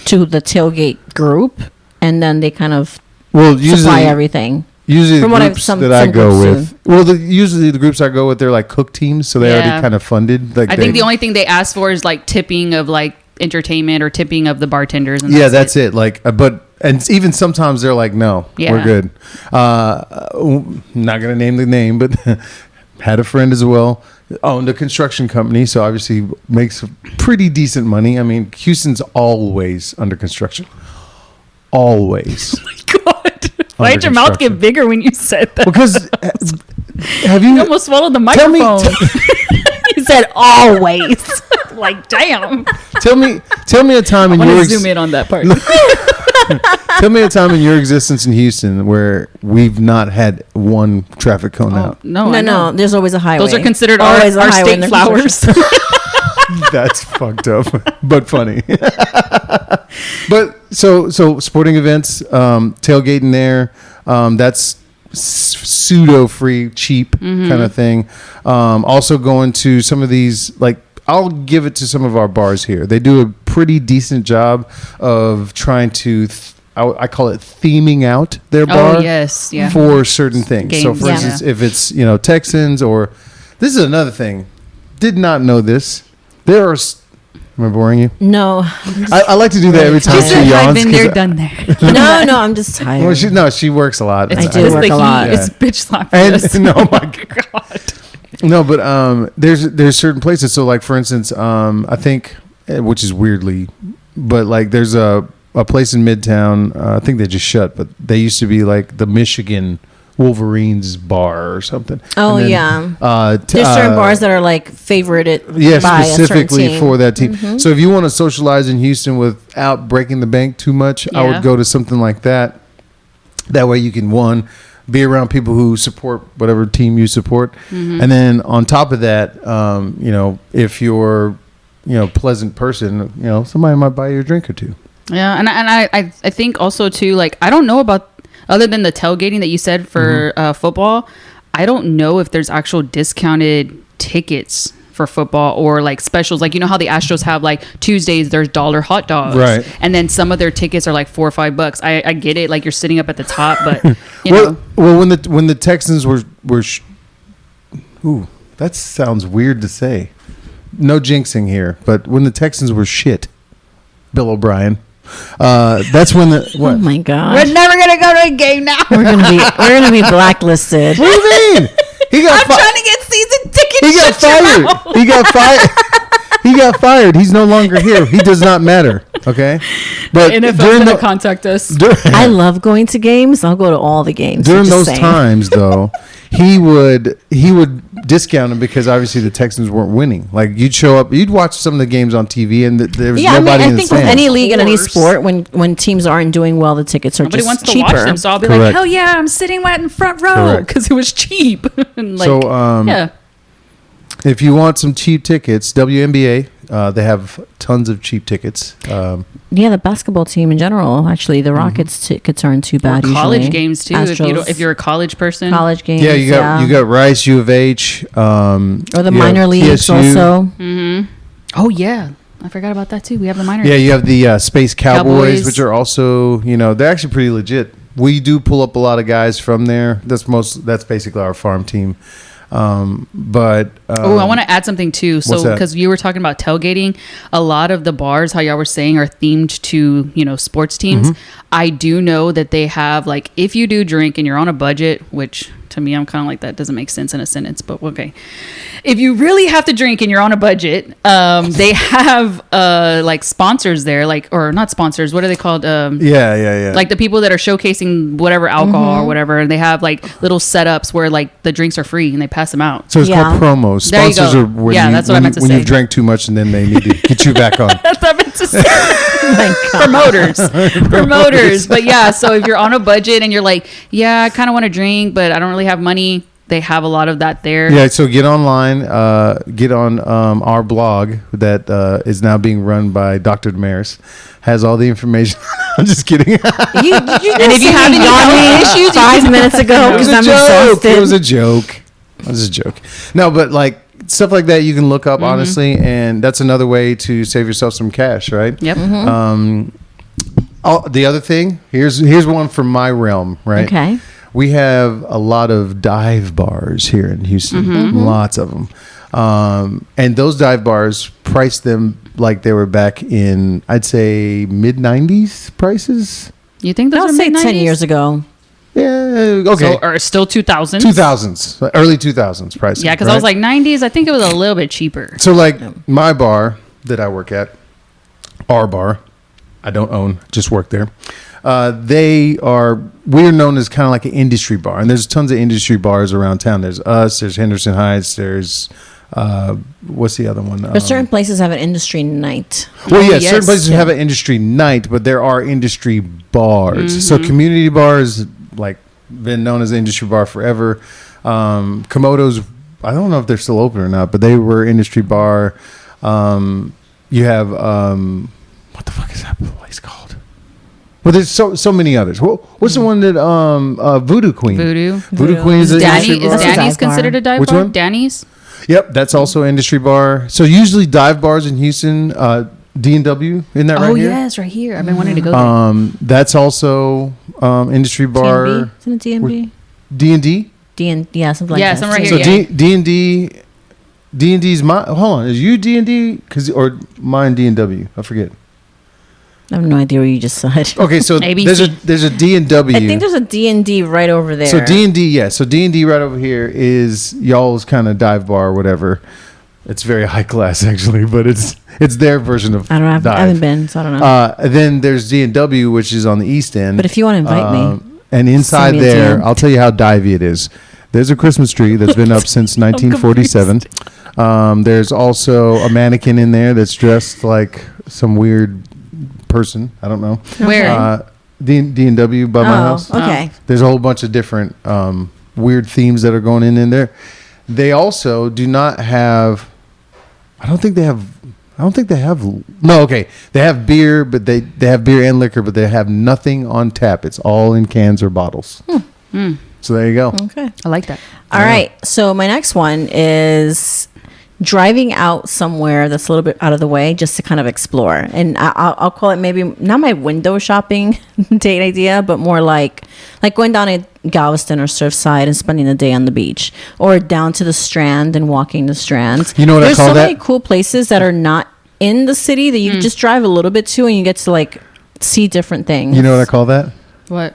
to the tailgate group, and then they kind of well supply everything. Usually, From the what I've- groups some- that I some go groups with, well, usually the groups I go with, they're like cook teams, so they Yeah. already kind of funded. Like I think the only thing they ask for is like tipping of like entertainment or tipping of the bartenders. And yeah, that's it. Like, and even sometimes they're like, no, Yeah. we're good. Not gonna name the name, but had a friend as well, owned a construction company, so obviously makes pretty decent money. I mean, Houston's always under construction, always. God. Why did your mouth get construction. bigger when you said that? Because have you? You almost swallowed the Tell me- microphone. You said always. Like, damn. Tell me a time in I your want to zoom in on that part. tell me a time in your existence in Houston where we've not had one traffic cone Oh, out. no, No, I know. no, there's always a highway. Those are considered Always a our highway in state their flowers. That's fucked up, but funny. But so sporting events, tailgating there, that's pseudo free, cheap kind of thing. Also going to some of these, like, I'll give it to some of our bars here. They do a pretty decent job of trying to, I call it theming out their bar. Oh, yes. Yeah. For certain things. So, Games. for Yeah. instance, if it's Texans, or this is another thing. Did not know this. There are. Am I boring you? No, I like to do that every time She she said, yawns. I've been 'cause there, done there. no, I'm just tired. Well, she works a lot. It's I do just work the a lot. heat. It's bitch slap. And no, my God. no, but there's certain places. So, like, for instance, I think, which is weirdly, but like there's a place in Midtown. I think they just shut, but they used to be like the Michigan Wolverines bar or something. Oh, And then, yeah. There's certain bars that are like favorited yeah, by a certain specifically team. for that team. So if you want to socialize in Houston without breaking the bank too much, I Yeah. would go to something like that. That way you can, be around people who support whatever team you support. And then on top of that, if you're, pleasant person, somebody might buy you a drink or two. Yeah, and I think also too, like, I don't know about, other than the tailgating that you said for football, I don't know if there's actual discounted tickets for football or like specials. Like, you know how the Astros have like Tuesdays there's $1 hot dogs, Right. And then some of their tickets are like $4 or $5. I get it, like you're sitting up at the top, but you know, Well, when the Texans were ooh, that sounds weird to say. No jinxing here, but when the Texans were shit, Bill O'Brien, that's when the Oh what? my god, we're never gonna go to a game now. we're gonna be blacklisted. What do you mean? He got I'm trying to get season tickets. He got Shut your fired. mouth. He got fired. He got fired. He's no longer here. He does not matter. Okay, but NFL's during gonna the contact us. I love going to games. I'll go to all the games. during Just those saying. times, though, he would discount him because obviously the Texans weren't winning. Like you'd show up, you'd watch some of the games on TV, and there was Yeah, I mean, nobody I in the think with stands. any league and any course. sport, when teams aren't doing well, the tickets are Nobody just wants to cheaper. watch them, so I'll be Correct. like, hell yeah, I'm sitting right in front row Correct. because it was cheap. And like, So, yeah. If you want some cheap tickets, WNBA, they have tons of cheap tickets. Yeah, the basketball team in general. Actually, the Rockets tickets aren't too Or bad. college usually. games too. Astros. If you're a college person, college games, Yeah, you got Rice, U of H, or the you minor have leagues TSU. also. Oh yeah, I forgot about that too. We have the minor. Yeah, you have the Space Cowboys, Cowboys. which are also, they're actually pretty legit. We do pull up a lot of guys from there. That's basically our farm team. But I want to add something too. what's So that? because you were talking about tailgating, a lot of the bars, how y'all were saying, are themed to sports teams. I do know that they have, like, if you do drink and you're on a budget, which to me I'm kind of like, that doesn't make sense in a sentence, but okay. If you really have to drink and you're on a budget, they have like sponsors there, like, or not sponsors. What are they called? yeah. Like the people that are showcasing whatever alcohol or whatever, and they have like little setups where like the drinks are free and they pass them out. So it's Yeah. called promos. There you Sponsors go. are when, Yeah, you, that's what when, I meant to when say. you've drank too much and then they need to get you back on. That's what I meant to say. My God. Promoters. But yeah, so if you're on a budget and you're like, yeah, I kind of want to drink, but I don't really have money, they have a lot of that there. Yeah, so get online, get on our blog that is now being run by Dr. Damaris. Has all the information. I'm just kidding. And if you have any health issues, 5 minutes ago, It was because a I'm joke. exhausted. It was a joke. It was a joke. No, but like stuff like that you can look up honestly, and that's another way to save yourself some cash, right? Yep. The other thing, here's one from my realm, right? Okay. We have a lot of dive bars here in Houston, lots of them. And those dive bars, price them like they were back in, I'd say, mid-90s prices. You think those I'll are say 10 mid-90s? years ago. Yeah, okay. So, or still 2000s? 2000s, early 2000s pricing. Yeah, because I was like 90s. I think it was a little bit cheaper. So like my bar that I work at, our bar, I don't own, just work there. We're known as kind of like an industry bar, and there's tons of industry bars around town. There's us, there's Henderson Heights, there's what's the other one? But certain places have an industry night. Well, yeah, yes. certain places have an industry night, but there are industry bars. So community bars, like, been known as industry bar forever. Komodo's, I don't know if they're still open or not, but they were industry bar. You have what the fuck is that place called? Well, there's so many others. What's the one that Voodoo Queen? Voodoo. Queen is an Danny- industry Is bar. That's a dive Danny's bar. considered a dive Which bar? one? Danny's? Yep, that's also industry bar. So usually dive bars in Houston, D&W, isn't that right Oh, here? yes, right here. I've been wanting to go there. That's also industry bar. DNB? Isn't it DNB? D&D. Yeah, something like Yeah, that. something right So here. D&D, D&D's my, hold on, is you D&D? Or mine D&W? I forget. I have no idea what you just said. Okay, so ABC. there's a D&W. I think there's a D&D right over there. So D&D, yeah. So D&D right over here is y'all's kind of dive bar or whatever. It's very high class actually, but it's their version of I don't know. dive. I haven't been, so I don't know. Then there's D&W, which is on the east end. But if you want to invite me, and inside send me a there, DM. I'll tell you how divey it is. There's a Christmas tree that's been up since 1947. There's also a mannequin in there that's dressed like some weird person. I don't know. Where? D&W by my house. Okay. There's a whole bunch of different weird themes that are going in there. They also do not have. I don't think they have. No, okay. They have beer, but they have beer and liquor, but they have nothing on tap. It's all in cans or bottles. So there you go. Okay. I like that. All right. So my next one is driving out somewhere that's a little bit out of the way just to kind of explore. And I'll call it maybe not my window shopping date idea, but more like going down to Galveston or Surfside and spending the day on the beach, or down to the Strand and walking the Strand. You know what I There's call so that? many cool places that are not in the city that you just drive a little bit to, and you get to like see different things. You know what I call that? What?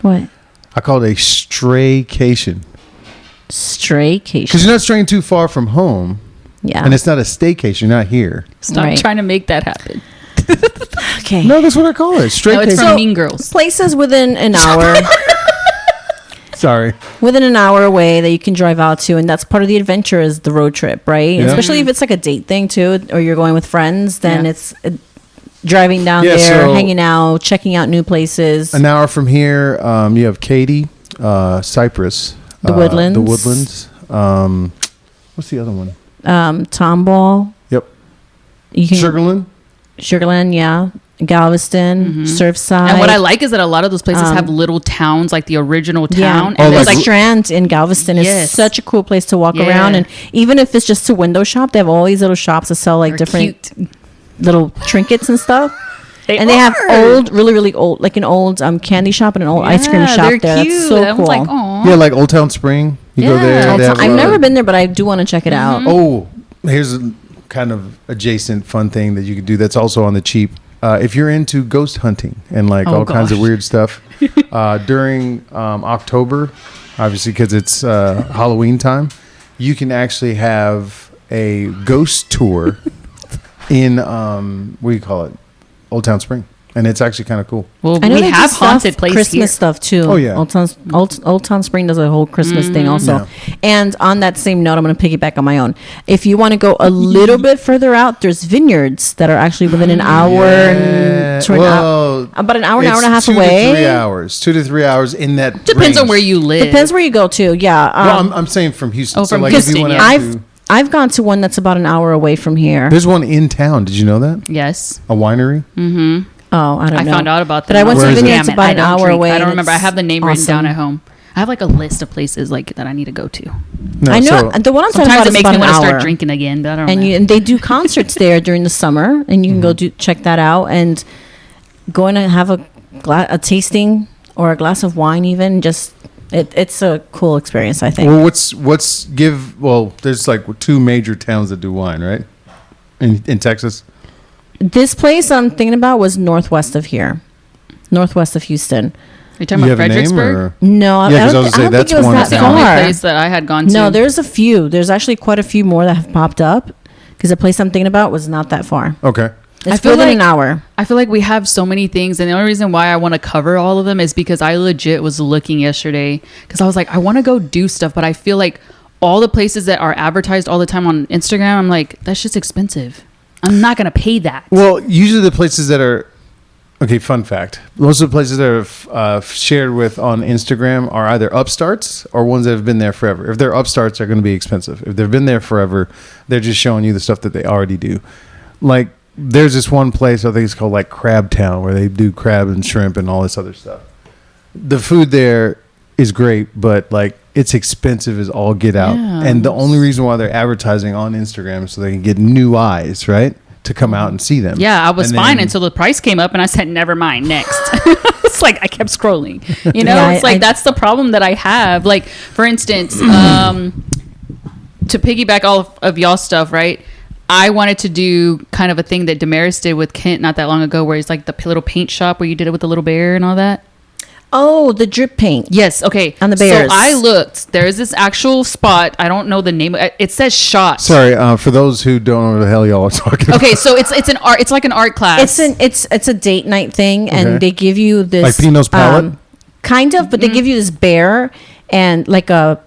What? I call it a straycation. Staycation. Because you're not straying too far from home. Yeah. And it's not a staycation. You're not here. Stop Right. trying to make that happen. Okay. No, that's what I call it. No, it's Staycation. from Mean Girls. Places within an hour. Sorry. Within an hour away that you can drive out to, and that's part of the adventure is the road trip, right? Yeah. Especially if it's like a date thing too, or you're going with friends, then Yeah. it's driving down Yeah, there, so- hanging out, checking out new places. An hour from here, you have Katy, Cypress, The Woodlands. The Woodlands. What's the other one? Tomball. Yep. You can Sugarland. Sugarland, yeah. Galveston, Surfside. And what I like is that a lot of those places have little towns, like the original town. Oh, And the there's like- like Strand in Galveston is Yes. such a cool place to walk Yeah. around, and even if it's just to window shop, they have all these little shops that sell like they're different cute. little trinkets and stuff. They And they have are. old, really old, like an old candy shop and an old ice cream Yeah, shop they're there. cute. That's so I was cool. like, aw. Yeah, like Old Town Spring. You go Yeah. there. Old they have I've a- never been there, but I do want to check it out. Oh, here's a kind of adjacent fun thing that you could do that's also on the cheap. If you're into ghost hunting and like Oh, all kinds of gosh. weird stuff, during October, obviously because it's Halloween time, you can actually have a ghost tour in what do you call it, Old Town Spring, and it's actually kind of cool. Well, I know we they do have stuff, haunted place Christmas here. stuff too. Oh, yeah. Old Town Spring does a whole Christmas thing also. And on that same note, I'm going to piggyback on my own. If you want to go a little bit further out, there's vineyards that are actually within an hour Yeah. to an hour, about an hour and a half It's 2 away. to 3 hours. 2 to 3 hours in that. Depends on range. where you live. Depends where you go to. Yeah. Well, I'm saying from Houston. Oh, so from like Houston, if you went yeah. out I've gone to one that's about an hour away from here. there's one in town. Did you know that? Yes. A winery. Oh, I don't I know. found out about that. But I went Where to is it? vineyards Damn it, about I an don't hour drink. away. I don't and remember. I it's have the name written down awesome. at home. I have like a list of places like that I need to go to. No, I know so- the one I'm talking Sometimes about it is makes about me an want to hour. start drinking again, but I don't and know. and they do concerts there during the summer, and you can go check that out and going to have a tasting or a glass of wine. Even just it's a cool experience, I think. Well, there's like 2 major towns that do wine, right? In Texas. This place I'm thinking about was northwest of here, northwest of Houston. Are you talking You about have a name Fredericksburg? or? No, Yeah, 'cause I I was don't, gonna say, I don't that's think it was one that That's the town. only far. place that I had gone to. No, there's a few. There's actually quite a few more that have popped up because the place I'm thinking about was not that far. Okay. It's feel within like- an hour. I feel like we have so many things, and the only reason why I want to cover all of them is because I legit was looking yesterday because I was like, I want to go do stuff, but I feel like all the places that are advertised all the time on Instagram, I'm like, that's just expensive. I'm not gonna pay that. Well, usually the places that are okay. Fun fact: most of the places that are shared with on Instagram are either upstarts or ones that have been there forever. If they're upstarts, they're going to be expensive. If they've been there forever, they're just showing you the stuff that they already do. Like there's this one place I think it's called like Crab Town where they do crab and shrimp and all this other stuff. The food there is great, but like it's expensive as all get out. Yeah. And the only reason why they're advertising on Instagram is so they can get new eyes, right? To come out and see them. Yeah, I was And fine then- until the price came up, and I said, "Never mind." Next, it's like I kept scrolling. You know, Yeah, it's like I- that's the problem that I have. Like, for instance, to piggyback all of y'all stuff, right? I wanted to do kind of a thing that Damaris did with Kent not that long ago, where it's like the little paint shop where you did it with the little bear and all that. Oh, the drip paint. Yes. Okay. On the bears. So I looked. There is this actual spot. I don't know the name. It says Shot. Sorry, for those who don't know what the hell y'all are talking about. Okay. So it's an art. It's like an art class. It's a date night thing, Okay. and they give you this Like Pino's palette? kind of, but they give you this bear and like a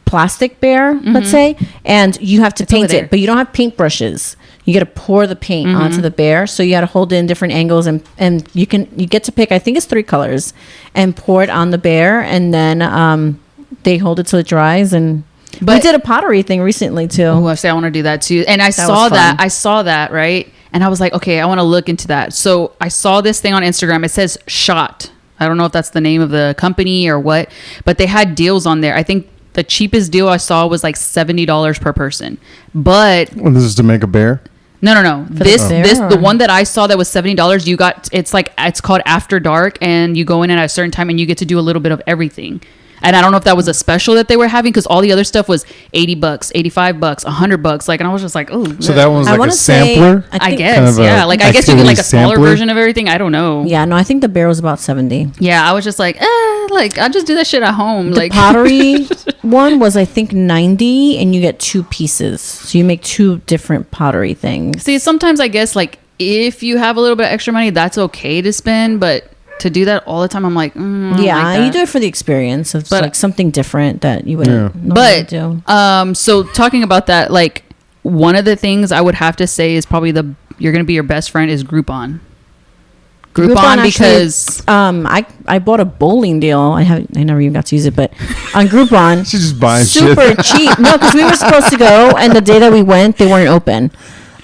plastic bear, let's say, and you have to It's over paint there. it, but you don't have paintbrushes. You got to pour the paint onto the bear, so you got to hold it in different angles, and you get to pick. I think it's 3 colors, and pour it on the bear, and then they hold it till it dries. And we But- did a pottery thing recently too. Oh, I say I want to do that too. And I saw was that. fun. I saw that, right? And I was like, okay, I want to look into that. So I saw this thing on Instagram. It says Shot. I don't know if that's the name of the company or what, but they had deals on there. I think the cheapest deal I saw was like $70 per person. But Well, this is to make a bear. no. the This bear, the or- one that I saw that was $70, it's called After Dark, and you go in at a certain time and you get to do a little bit of everything. And I don't know if that was a special that they were having because all the other stuff was $80, $85, $100. Like, and I was just like, oh. So that one was like a sampler? I guess, kind of yeah. Like, I guess you get like a smaller sampler? version of everything. I don't know. Yeah, no, I think the bear was about 70. Yeah, I was just like, like, I'll just do that shit at home. The Like, pottery one was, I think, 90, and you get 2 pieces. So you make 2 different pottery things. see, sometimes I guess, like, if you have a little bit of extra money, that's okay to spend. But to do that all the time, I'm like, I don't Yeah, like that. you do it for the experience. It's But- like something different that you wouldn't normally But do. so talking about that, like one of the things I would have to say is probably you're gonna be your best friend is Groupon. Groupon actually, because I bought a bowling deal. I never even got to use it, but on Groupon, She's just buying super shit. cheap. No, because we were supposed to go, and the day that we went, they weren't open.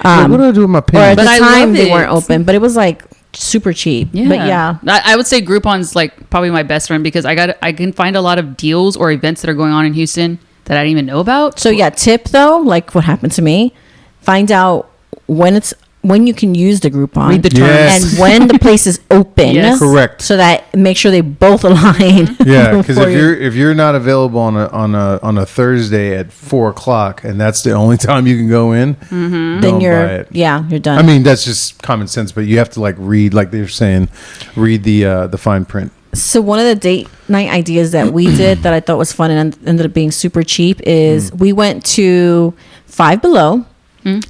Like, what do I do with my Or at pen? the But I time, love they it. weren't open, but it was like super cheap. yeah. But yeah, I would say Groupon's like probably my best friend because I can find a lot of deals or events that are going on in Houston that I didn't even know about. so yeah, tip though, like what happened to me, find out when you can use the Groupon. Read the terms. Yes. And when the place is open. Yes. Correct. So that make sure they both align. Yeah, because before if you're not available on a Thursday at 4:00 and that's the only time you can go in, then don't buy you're it. you're done. I mean, that's just common sense, but you have to like read, like they're saying, read the fine print. So one of the date night ideas that we did that I thought was fun and ended up being super cheap is we went to Five Below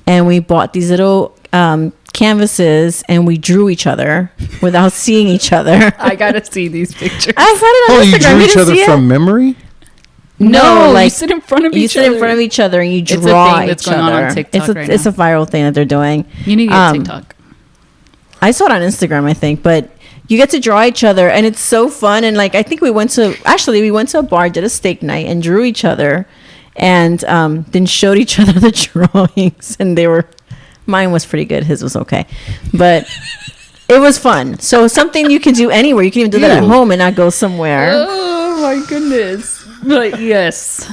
and we bought these little canvases and we drew each other without seeing each other. I gotta see these pictures. I saw it on Oh, you Instagram. drew each didn't other see it? from memory? No, you like sit in front of you each sit other. in front of each other and you It's a draw thing that's each going on other. TikTok right it's now. a viral thing that they're doing. You need to get TikTok. I saw it on Instagram, I think, but you get to draw each other and it's so fun. And like, I think we went to a bar, did a steak night and drew each other and then showed each other the drawings and mine was pretty good. His was okay, but it was fun. So something you can do anywhere. You can even do that at Ew. home and not go somewhere. Oh my goodness. But yes.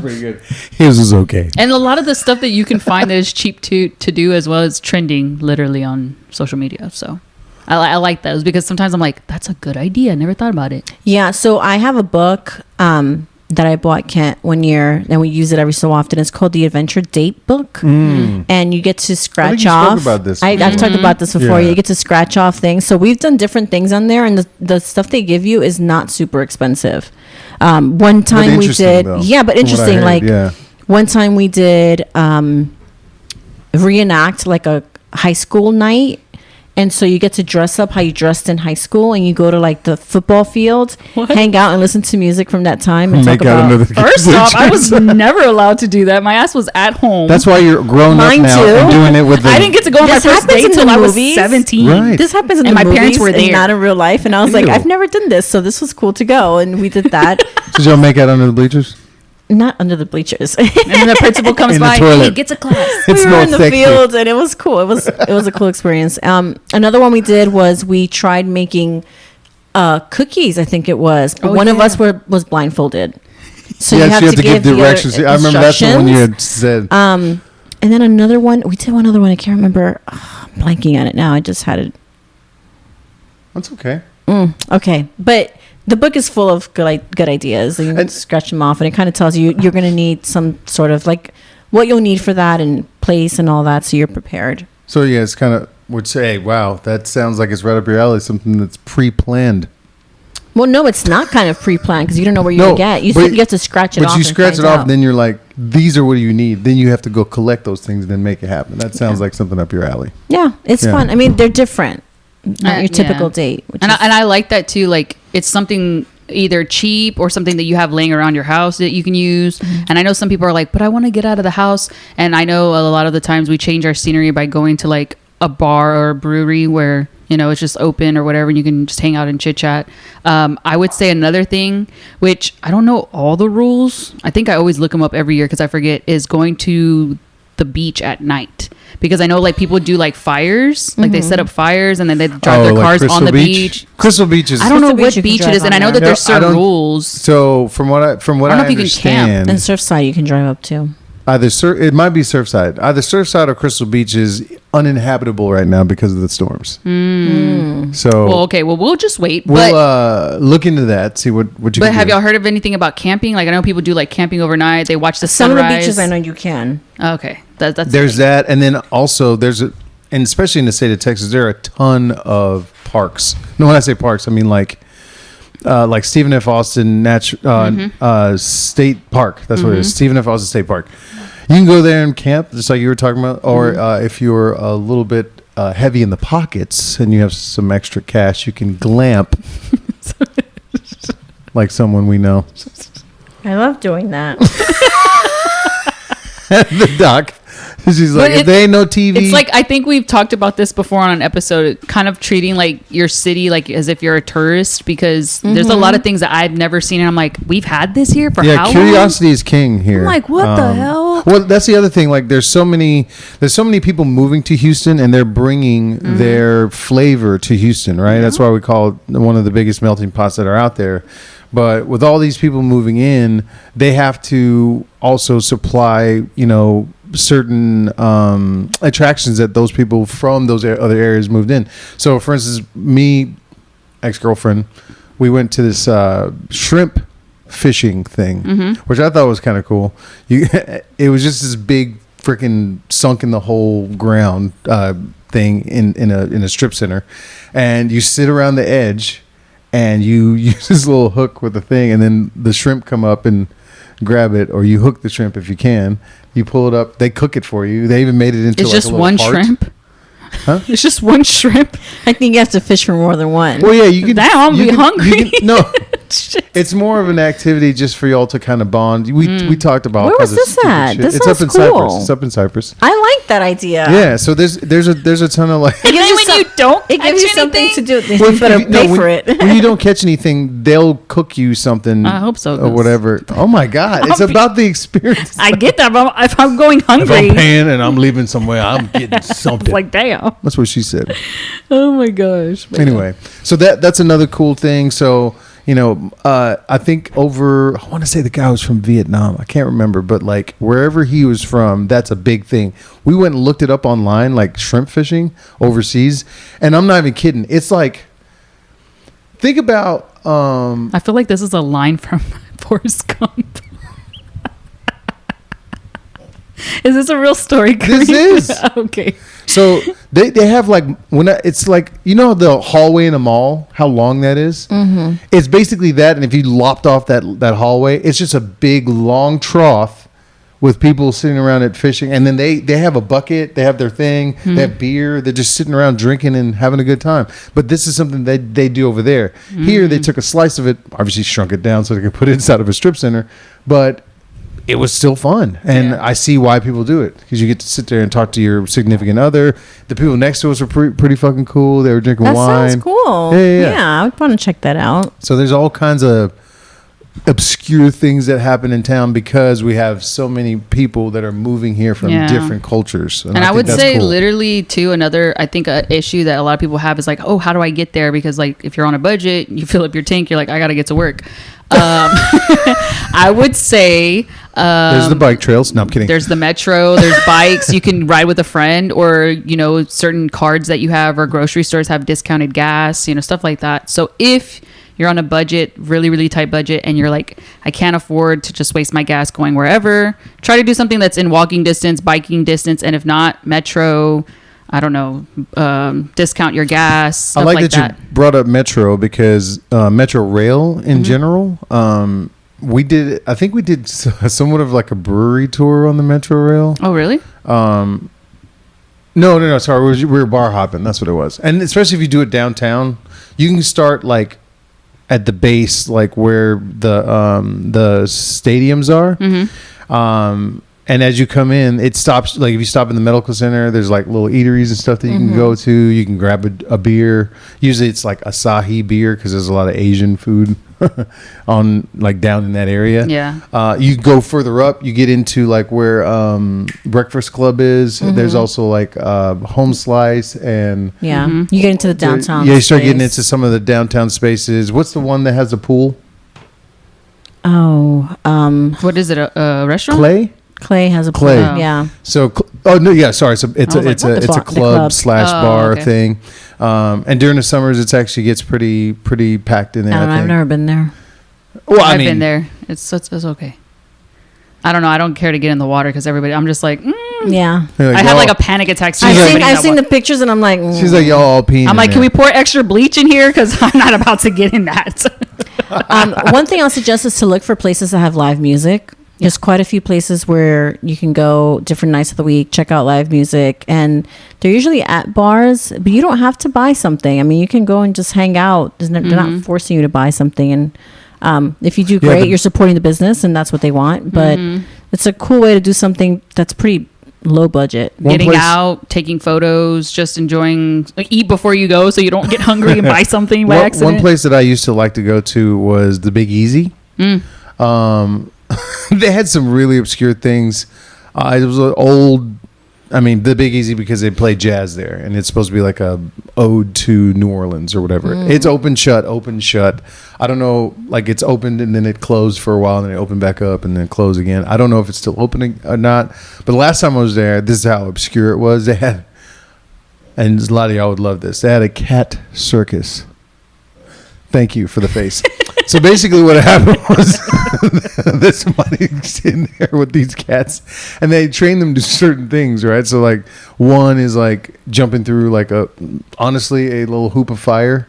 Pretty good. His was okay. And a lot of the stuff that you can find that is cheap to do as well as trending literally on social media. So I like those because sometimes I'm like, that's a good idea. I never thought about it. Yeah. So I have a book that I bought Kent one year and we use it every so often. It's called the Adventure Date Book. And you get to scratch you spoke off. about this I've before. talked about this before. Yeah. You get to scratch off things. So we've done different things on there and the stuff they give you is not super expensive. One time we interesting, did, though, yeah, but from what I interesting. heard, Like yeah. one time we did reenact like a high school night. And so you get to dress up how you dressed in high school and you go to like the football field, hang out and listen to music from that time and Make talk out about another First off, I was never allowed to do that. My ass was at home. That's why you're grown up Mine now too. and doing it with the. I didn't get to go on my This first happens date in until the I was movies. 17. Right. This happens in And the my parents movies were and there. not in real life. And I was like, Ew. I've never done this, so this was cool to go. And we did that. Did y'all make out under the bleachers? Not under the bleachers. And then the principal comes In the by, toilet. hey, get to class. It we were smells in the sexy. fields and it was cool. It was a cool experience. Another one we did was we tried making cookies. I think it was, but one of us was blindfolded. So Yes, you have to give the other directions. I remember that's the one you had instructions. said. And then another one. We did one other one. I can't remember. I'm blanking on it now. I just had it. That's okay. Okay, but the book is full of good ideas. And you can scratch them off, and it kind of tells you you're going to need some sort of like what you'll need for that and place and all that, so you're prepared. So yeah, it's kind of would say, wow, that sounds like it's right up your alley. Something that's pre-planned. Well, no, it's not kind of pre-planned because you don't know where you're going to get. You have to scratch it off. But you and scratch it find off, out. then you're like, these are what you need. Then you have to go collect those things and then make it happen. That sounds like something up your alley. Yeah, it's Yeah. fun. I mean, they're different. Not your typical Yeah. date. Which And is, I like that too. Like it's something either cheap or something that you have laying around your house that you can use. And I know some people are like, but I want to get out of the house. And I know a lot of the times we change our scenery by going to like a bar or a brewery where, you know, it's just open or whatever. And you can just hang out and chit chat. I would say another thing, which I don't know all the rules. I think I always look them up every year because I forget, is going to the beach at night. Because I know like people do like fires, like they set up fires and then they drive their like cars Crystal on the beach. Crystal Beach is. I don't know Crystal Beach what you can beach it drive is, and on I know there. that there's No, I certain don't- rules. So from what I I don't know if you can camp. understand, and Surfside you can drive up to. it might be Surfside. Either Surfside or Crystal Beach is uninhabitable right now because of the storms. So, Well, okay. Well, we'll just wait. we'll look into that. See what you. But can have do. y'all heard of anything about camping? Like I know people do like camping overnight. They watch the Some sunrise. of the beaches I know you can. Okay, that's There's that, and then also and especially in the state of Texas, there are a ton of parks. No, when I say parks, I mean like Stephen F. Austin State Park. That's what it is. Stephen F. Austin State Park. You can go there and camp, just like you were talking about. Or if you're a little bit heavy in the pockets and you have some extra cash, you can glamp, like someone we know. I love doing that. The doc. She's like, if there ain't no TV. It's like I think we've talked about this before on an episode, kind of treating like your city like as if you're a tourist, because there's a lot of things that I've never seen, and I'm like, we've had this here for how long? Curiosity is king here. I'm like, what the hell? Well, that's the other thing. Like, there's so many people moving to Houston, and they're bringing their flavor to Houston, right? That's why we call it one of the biggest melting pots that are out there. But with all these people moving in, they have to also supply, certain attractions that those people from those other areas moved in. So, for instance, me, ex-girlfriend, we went to this shrimp fishing thing, which I thought was kind of cool. It was just this big freaking sunk in the hole ground thing in a strip center, and you sit around the edge and you use this little hook with the thing, and then the shrimp come up and grab it, or you hook the shrimp if you can. You pull it up. They cook it for you. They even made it into It's like just a little one heart. shrimp. Huh? It's just one shrimp. I think you have to fish for more than one. Well, yeah, you can. Damn, I'm you be can- hungry. you can- no, it's more of an activity just for y'all to kind of bond. We talked about. Where all was kinds of this stupid at? shit. This It's up sounds in cool. Cyprus. It's up in Cyprus. I like that idea. Yeah. So there's a ton of like. It gives then you when some- you don't it gives catch you something to anything? do. Well, You better pay when, for it. when you don't catch anything, they'll cook you something. I hope so, or 'cause- whatever. Oh my God! It's about the experience. I get that, but if I'm going If hungry, I'm paying and I'm leaving somewhere, I'm getting something. it's like damn. That's what she said. Oh my gosh. But Anyway, so that's another cool thing. So I think I want to say the guy was from Vietnam. I can't remember, but like wherever he was from, that's a big thing. We went and looked it up online, like shrimp fishing overseas, and I'm not even kidding. It's like, think about I feel like this is a line from Forrest Gump. Is this a real story? This Kareem? is. Okay. So they have like it's like the hallway in a mall, how long that is. Mm-hmm. It's basically that, and if you lopped off that hallway, it's just a big long trough with people sitting around it fishing, and then they have a bucket, they have their thing, they have beer, they're just sitting around drinking and having a good time. But this is something that they do over there. Here they took a slice of it, obviously shrunk it down so they could put it inside of a strip center, but it was still fun, and I see why people do it, because you get to sit there and talk to your significant other. The people next to us are pretty fucking cool. They were drinking That wine. sounds cool. Yeah. I would want to check that out. So there's all kinds of obscure things that happen in town because we have so many people that are moving here from different cultures. And I think would that's say cool. literally too, another, I think a issue that a lot of people have is like, oh, how do I get there? Because like, if you're on a budget, you fill up your tank, you're like, I got to get to work. I would say, there's the bike trails. No, I'm kidding. there's the metro, there's bikes, you can ride with a friend, or, certain cards that you have, or grocery stores have discounted gas, stuff like that. So if you're on a budget, really, really tight budget, and you're like, I can't afford to just waste my gas going wherever, try to do something that's in walking distance, biking distance, and if not, metro, I don't know, discount your gas, stuff I like like that you brought up Metro, because Metro Rail in general, I think we did somewhat of like a brewery tour on the Metro Rail. Oh, really? No, sorry, we were bar hopping. That's what it was. And especially if you do it downtown, you can start like at the base, like where the stadiums are. And as you come in, it stops. Like if you stop in the medical center, there's like little eateries and stuff that you can go to. You can grab a beer. Usually it's like Asahi beer, because there's a lot of Asian food on like down in that area. Yeah. You go further up, you get into like where Breakfast Club is. There's also like Home Slice and Yeah. You get into the downtown. Yeah, you start getting space. into some of the downtown spaces. What's the one that has a pool? Oh, What is it? A restaurant? Clay? Clay has a Clay. pool. Yeah. So, oh no, yeah, sorry. So it's I was like, it's what? a The club club. / Oh, bar okay. thing, and during the summers, it's actually gets pretty packed in there. I don't know. I've think. never been there. Well, I've been there. It's okay. I don't know. I don't care to get in the water because everybody. I'm just like, Yeah. Like, I had like y'all- a panic attack. I've seen the pictures and I'm like, She's like, y'all all peeing. I'm like, in can we there. pour extra bleach in here? Because I'm not about to get in that. one thing I'll suggest is to look for places that have live music. There's quite a few places where you can go different nights of the week, check out live music, and they're usually at bars, but you don't have to buy something. I mean, you can go and just hang out. They're not forcing you to buy something. And if you do great, but- you're supporting the business, and that's what they want. But it's a cool way to do something that's pretty low budget. One Getting place- out, taking photos, just enjoying. Like, eat before you go, so you don't get hungry and buy something by accident. One place that I used to like to go to was the Big Easy. They had some really obscure things. It was an old. I mean, the Big Easy because they play jazz there, and it's supposed to be like a ode to New Orleans or whatever. It's open shut. I don't know, like it's opened and then it closed for a while, and then it opened back up and then closed again. I don't know if it's still opening or not. But the last time I was there, this is how obscure it was. They had, and a lot of y'all would love this. They had a cat circus. Thank you for the face. So basically what happened was there's somebody sitting there with these cats and they train them to certain things, right? So like one is like jumping through like honestly a little hoop of fire.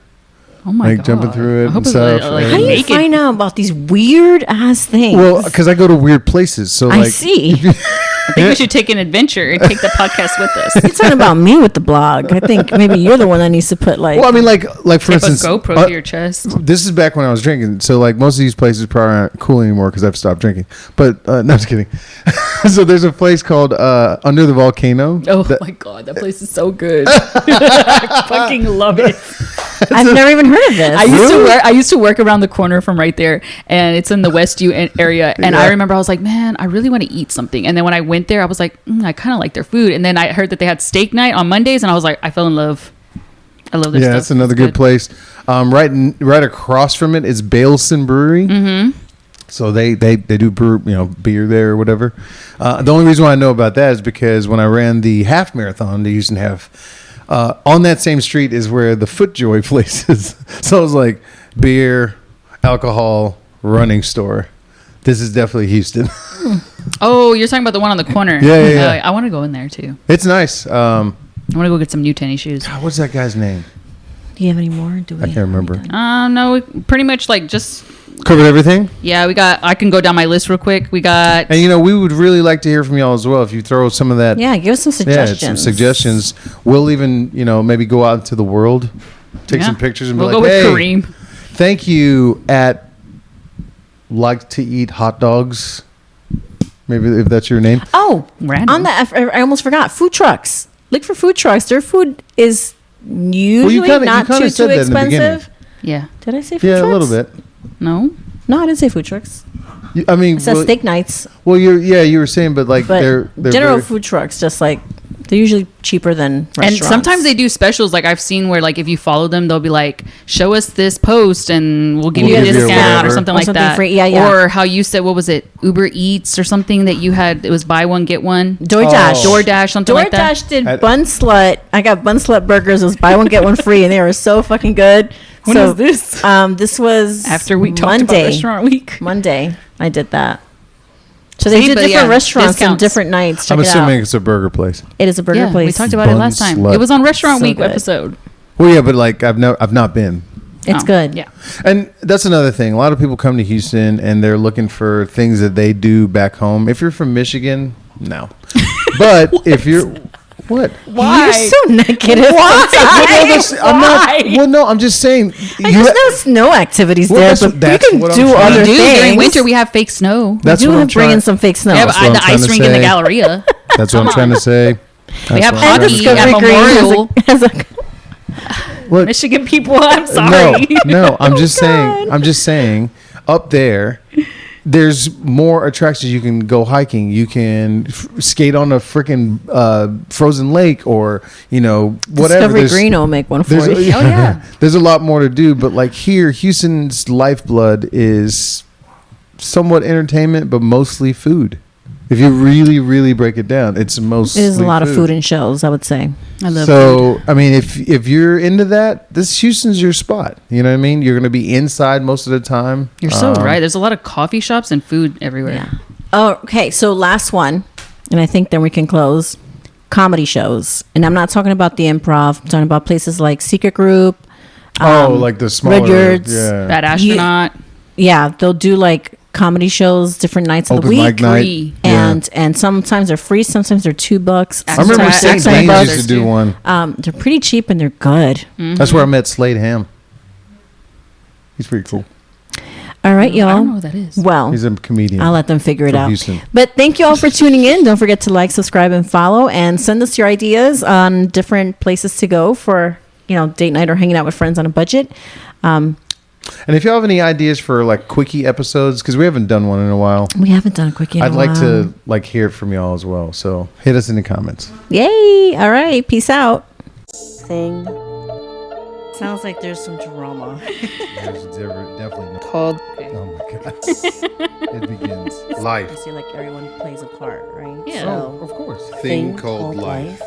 Oh my like god! jumping through it I hope and it's stuff. like and- How do you naked. find out about these weird ass things? Well, because I go to weird places. So I like see. I think we should take an adventure and take the podcast with us. You're talking about me with the blog. I think maybe you're the one that needs to put like. well, I mean like for Tape a instance, GoPro to your chest. this is back when I was drinking. So like most of these places probably aren't cool anymore because I've stopped drinking. But no, I'm just kidding. So there's a place called Under the Volcano. Oh that- my god, that place is so good. I fucking love it. I've never even heard of this. I used to work around the corner from right there, and it's in the Westview area. And Yeah. I remember I was like, man, I really want to eat something. And then when I went there, I was like, I kind of like their food. And then I heard that they had steak night on Mondays, and I was like, I fell in love. I love this. Yeah, stuff. that's another It's good place. Right across from it is Baleson Brewery. Mm-hmm. So they do brew, beer there or whatever. The only reason why I know about that is because when I ran the half marathon, the Houston half, on that same street is where the FootJoy place is. So I was like, beer, alcohol, running store. This is definitely Houston. Oh, you're talking about the one on the corner. Yeah. I want to go in there too. It's nice. I want to go get some new tennis shoes. God, what's that guy's name? Do you have any more? Do we? I can't remember. No, we pretty much like just Covered everything? yeah. I can go down my list real quick. We got And we would really like to hear from y'all as well. If you throw some of that, Yeah, give us some suggestions. some suggestions. We'll even, maybe go out into the world, take Yeah. some pictures, and we'll be go like, with "Hey, Kareem. thank you at like to eat hot dogs." Maybe if that's your name. Oh, Random. on that, I almost forgot. Food trucks. Look for food trucks. Their food is usually kinda- not you kinda too said that in the beginning. expensive. Yeah. Did I say food Yeah, trucks? a little bit. No. No, I didn't say food trucks. I mean, It says steak nights. well, you were saying, but like But they're general very- food trucks, just like they're usually cheaper than restaurants. And sometimes they do specials. Like I've seen where like if you follow them, they'll be like, "Show us this post and we'll give We'll you a give you discount or whatever. something Or like something that." free. Yeah. Or how you said, what was it, Uber Eats or something that you had? It was buy one get one. DoorDash. Oh. DoorDash, something like that. DoorDash did At- Bun Slut. I got Bun Slut burgers. It was buy one get one free, and they were so fucking good. When so, was this? This was After we talked about Monday. Restaurant Week. Monday, I did that. So they See, did but different yeah, restaurants and discounts. different nights. Check I'm it assuming out. it's a burger place. It is a burger Yeah, place. we talked about it Bun last time. Slut. It was on Restaurant So Week good. episode. Well, yeah, but like I've not been. It's Oh, good. Yeah. And that's another thing. A lot of people come to Houston and they're looking for things that they do back home. If you're from Michigan, no. But if you're what? You're so negative. I'm not. Well, no, I'm just saying. There's no snow activities Well, there, that's- but we that's can what I'm do trying other to Dude, things. during winter we have fake snow. That's we do what I'm have bring in trying. some fake snow. Yeah, That's but what I'm the trying ice to rink in the say. Galleria. That's what I'm trying to say. We have That's what I'm hockey trying to at say. Memorial. Has a- What? Michigan people, I'm sorry. No, I'm just God. saying. I'm just saying. Up there, there's more attractions. You can go hiking. You can skate on a freaking frozen lake, or whatever. Discovery There's- Green will make one for There's you. Oh, yeah. there's a lot more to do, but like here, Houston's lifeblood is somewhat entertainment, but mostly food. If you really, really break it down, it's mostly There's a lot of food and shows, I would say. I love food. So, I mean, if you're into that, this Houston's your spot. You know what I mean? You're going to be inside most of the time. You're so right. There's a lot of coffee shops and food everywhere. Yeah. Oh, okay. So last one, and I think then we can close. Comedy shows, and I'm not talking about the improv. I'm talking about places like Secret Group. Like the smaller, Rudyard's. yeah. Bad Astronaut. Yeah, they'll do like comedy shows different nights of the Open week. mic night. Free. And sometimes they're free, sometimes they're $2. I remember Sometimes St. Extra James Brothers used to do too. one. They're pretty cheap and they're good. That's where I met Slade Ham. He's pretty cool. All right, I don't know y'all. what that is. Well, He's a comedian. I'll let them figure it From out. Houston. But thank you all for tuning in. Don't forget to like, subscribe, and follow, and send us your ideas on different places to go for, date night or hanging out with friends on a budget. And if you have any ideas for like quickie episodes, because we haven't done one in a while, We haven't done a quickie in I'd a like while. to hear it from y'all as well. So hit us in the comments. Yay! All right, peace out. Thing. Sounds like there's some drama. Definitely. Called. Oh my god! It begins life. See, like everyone plays a part, right? Yeah. So, of course. Thing Called Life.